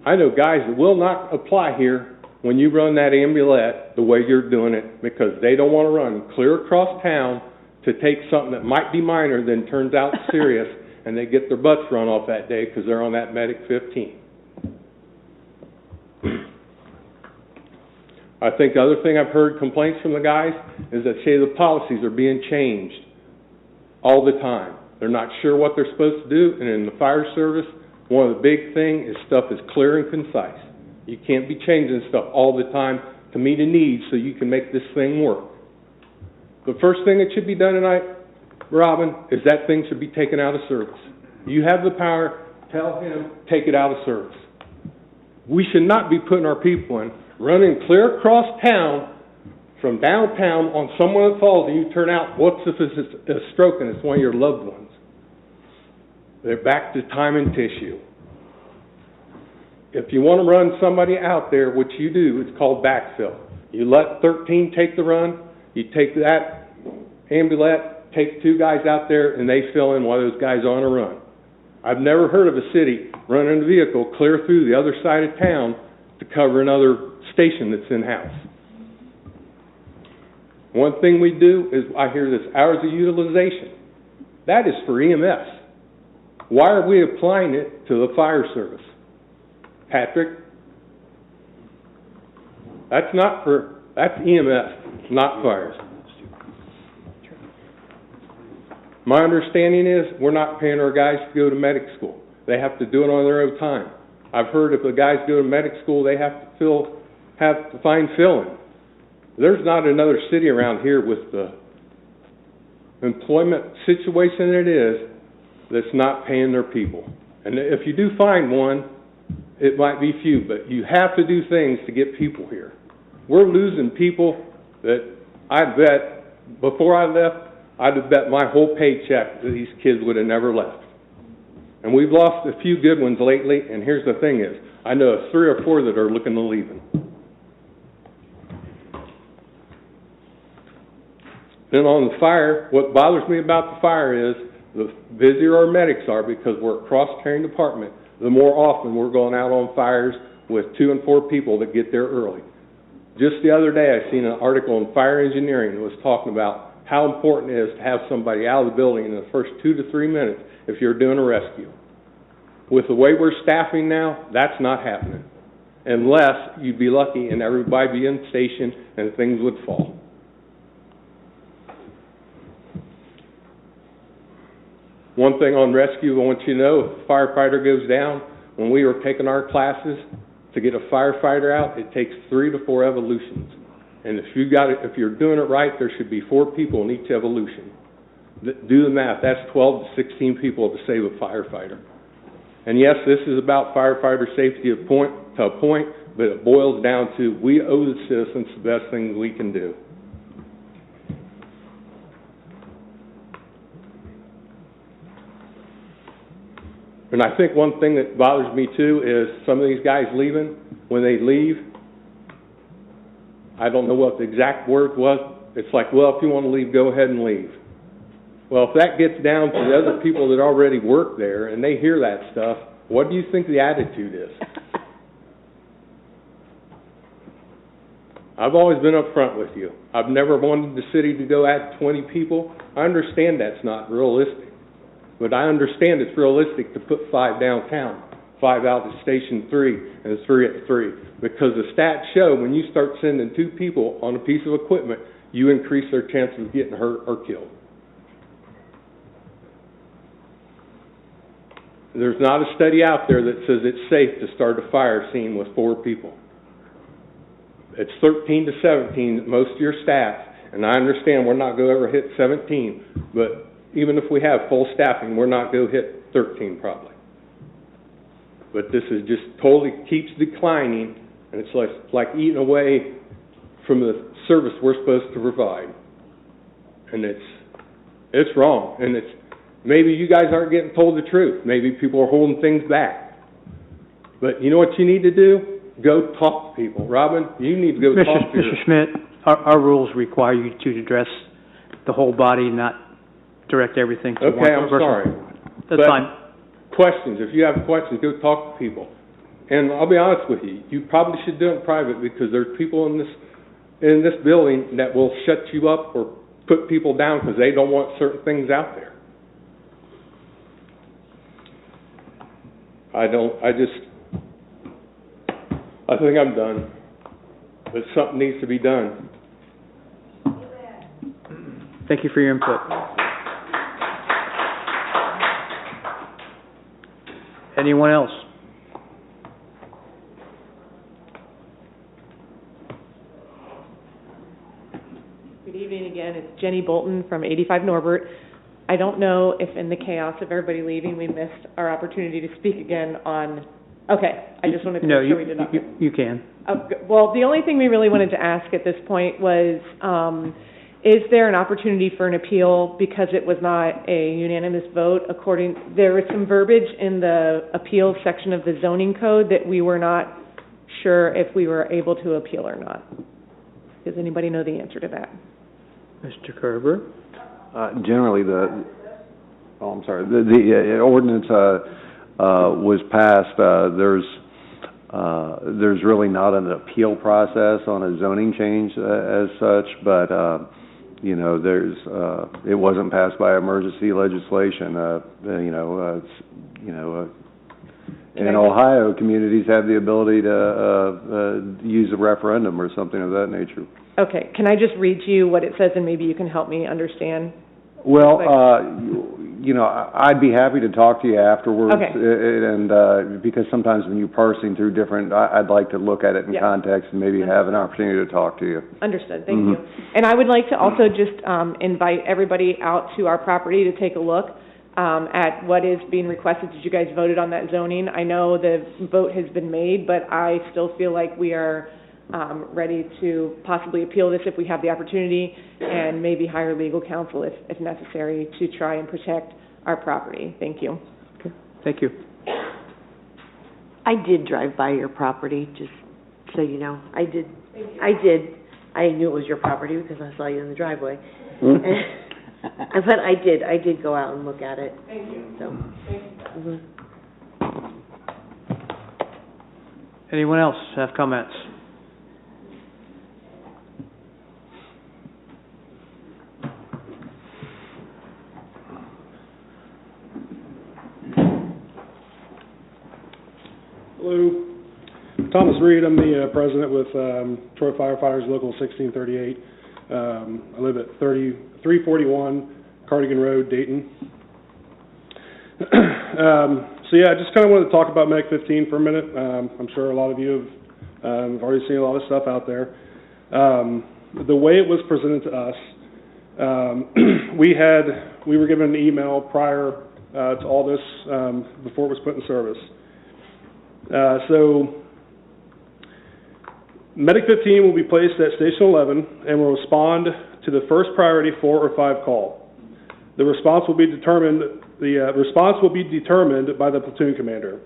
I know guys that will not apply here when you run that ambulance the way you're doing it, because they don't want to run clear across town to take something that might be minor then turns out serious, and they get their butts run off that day because they're on that Medic 15. I think the other thing I've heard complaints from the guys is that say the policies are being changed all the time. They're not sure what they're supposed to do, and in the fire service, one of the big things is stuff is clear and concise. You can't be changing stuff all the time to meet a need so you can make this thing work. The first thing that should be done tonight, Robin, is that thing should be taken out of service. You have the power, tell him, take it out of service. We should not be putting our people in, running clear across town from downtown on someone that falls, and you turn out, what's if it's a stroke and it's one of your loved ones? They're back to time and tissue. If you want to run somebody out there, which you do, it's called backfill. You let 13 take the run, you take that ambulance, take two guys out there, and they fill in while those guys are on a run. I've never heard of a city running a vehicle clear through the other side of town to cover another station that's in-house. One thing we do is, I hear this, hours of utilization. That is for EMS. Why are we applying it to the fire service? Patrick? That's EMS, not fires. My understanding is we're not paying our guys to go to medic school. They have to do it on their own time. I've heard if the guys go to medic school, they have to find fill-in. There's not another city around here with the employment situation it is that's not paying their people. And if you do find one, it might be few, but you have to do things to get people here. We're losing people that I bet, before I left, I'd have bet my whole paycheck that these kids would have never left. And we've lost a few good ones lately, and here's the thing is, I know of 3 or 4 that are looking to leaving. Then on the fire, what bothers me about the fire is the busier our medics are, because we're a cross-trained department, the more often we're going out on fires with 2 and 4 people that get there early. Just the other day, I seen an article in Fire Engineering that was talking about how important it is to have somebody out of the building in the first 2 to 3 minutes if you're doing a rescue. With the way we're staffing now, that's not happening. Unless you'd be lucky and everybody be in station and things would fall. One thing on rescue, I want you to know, if a firefighter goes down, when we were taking our classes, to get a firefighter out, it takes 3 to 4 evolutions. And if you're doing it right, there should be 4 people in each evolution. Do the math, that's 12 to 16 people to save a firefighter. And yes, this is about firefighter safety to a point, but it boils down to we owe the citizens the best thing we can do. And I think one thing that bothers me too is some of these guys leaving, when they leave, I don't know what the exact word was, it's like, well, if you want to leave, go ahead and leave. Well, if that gets down to the other people that already work there and they hear that stuff, what do you think the attitude is? I've always been up front with you. I've never wanted the city to go at 20 people. I understand that's not realistic. But I understand it's realistic to put 5 downtown, 5 out at Station 3, and 3 at 3. Because the stats show when you start sending 2 people on a piece of equipment, you increase their chances of getting hurt or killed. There's not a study out there that says it's safe to start a fire scene with 4 people. It's 13 to 17, most of your staff, and I understand we're not going to ever hit 17, but even if we have full staffing, we're not going to hit 13 probably. But this is just totally keeps declining, and it's like eating away from the service we're supposed to provide. And it's wrong, and maybe you guys aren't getting told the truth. Maybe people are holding things back. But you know what you need to do? Go talk to people. Robin, you need to go talk to Mr. Schmidt, our rules require you to address the whole body, not direct everything to one person. Okay, I'm sorry. That's fine. Questions. If you have questions, go talk to people. And I'll be honest with you, you probably should do it in private because there's people in this building that will shut you up or put people down because they don't want certain things out there. I think I'm done. But something needs to be done. Thank you for your input. Anyone else? Good evening again. It's Jenny Bolton from 85 Norbert. I don't know if in the chaos of everybody leaving, we missed our opportunity to speak again on, okay, I just wanted to make sure we did not. You can. Well, the only thing we really wanted to ask at this point was, is there an opportunity for an appeal because it was not a unanimous vote? There was some verbiage in the appeal section of the zoning code that we were not sure if we were able to appeal or not. Does anybody know the answer to that? Mr. Kerber? Generally, the ordinance was passed. There's really not an appeal process on a zoning change as such, but it wasn't passed by emergency legislation. In Ohio, communities have the ability to use a referendum or something of that nature. Okay, can I just read to you what it says and maybe you can help me understand? Well, I'd be happy to talk to you afterwards. Okay. And because sometimes when you're parsing through different, I'd like to look at it in context and maybe have an opportunity to talk to you. Understood. Thank you. And I would like to also just invite everybody out to our property to take a look at what is being requested. Did you guys voted on that zoning? I know the vote has been made, but I still feel like we are ready to possibly appeal this if we have the opportunity and maybe hire legal counsel if necessary to try and protect our property. Thank you. Okay. Thank you. I did drive by your property, just so you know. I did. I knew it was your property because I saw you in the driveway. But I did go out and look at it. Thank you. So. Mhm. Anyone else have comments? Hello, Thomas Reed. I'm the president with Troy Firefighters Local 1638. I live at 341 Cardigan Road, Dayton. So yeah, I just kind of wanted to talk about Medic 15 for a minute. I'm sure a lot of you have already seen a lot of stuff out there. The way it was presented to us, we were given an email prior to all this before it was put in service. So Medic 15 will be placed at Station 11 and will respond to the first priority 4 or 5 call. The response will be determined by the platoon commander.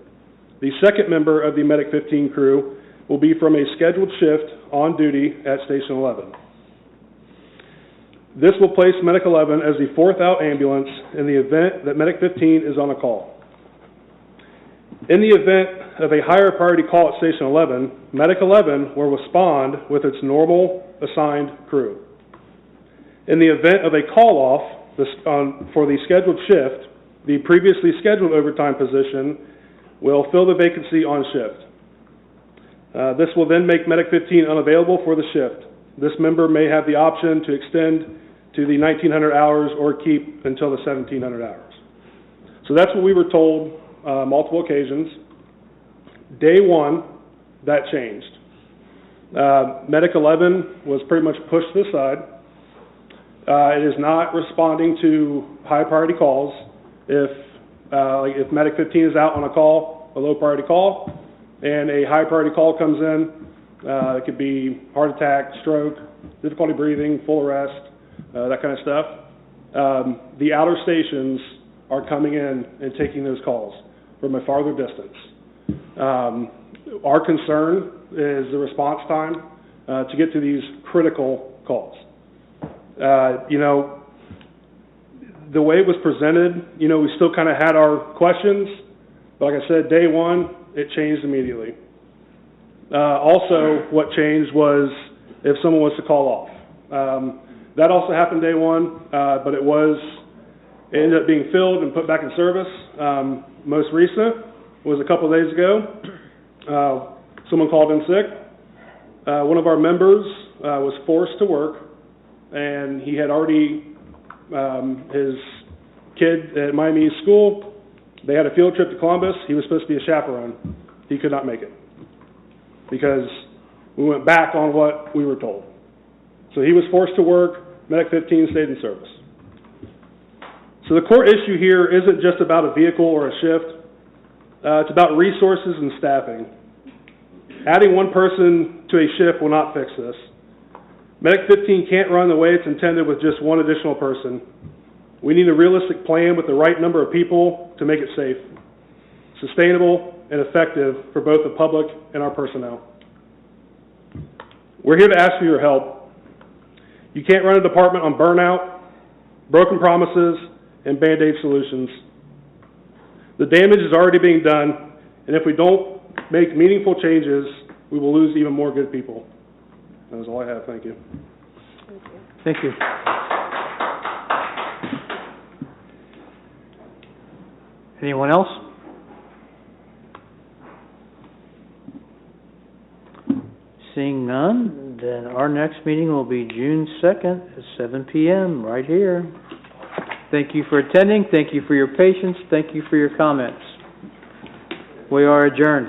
The second member of the Medic 15 crew will be from a scheduled shift on duty at Station 11. This will place Medic 11 as the 4th out ambulance in the event that Medic 15 is on a call. In the event of a higher priority call at Station 11, Medic 11 will respond with its normal assigned crew. In the event of a call-off for the scheduled shift, the previously scheduled overtime position will fill the vacancy on shift. This will then make Medic 15 unavailable for the shift. This member may have the option to extend to the 1,900 hours or keep until the 1,700 hours. So that's what we were told multiple occasions. Day 1, that changed. Medic 11 was pretty much pushed to the side. It is not responding to high priority calls. If Medic 15 is out on a call, a low priority call, and a high priority call comes in, it could be heart attack, stroke, difficulty breathing, full arrest, that kind of stuff. The outer stations are coming in and taking those calls from a farther distance. Our concern is the response time to get to these critical calls. The way it was presented, we still kind of had our questions, but like I said, day 1, it changed immediately. Also, what changed was if someone was to call off. That also happened day 1, but it ended up being filled and put back in service. Most recent was a couple of days ago. Someone called in sick. One of our members was forced to work, and he had already, his kid at Miami East School, they had a field trip to Columbus. He was supposed to be a chaperone. He could not make it because we went back on what we were told. So he was forced to work. Medic 15 stayed in service. So the core issue here isn't just about a vehicle or a shift. It's about resources and staffing. Adding one person to a shift will not fix this. Medic 15 can't run the way it's intended with just one additional person. We need a realistic plan with the right number of people to make it safe, sustainable, and effective for both the public and our personnel. We're here to ask for your help. You can't run a department on burnout, broken promises, and Band-Aid solutions. The damage is already being done, and if we don't make meaningful changes, we will lose even more good people. That is all I have. Thank you. Thank you. Anyone else? Seeing none, then our next meeting will be June 2nd at 7 p.m. right here. Thank you for attending. Thank you for your patience. Thank you for your comments. We are adjourned.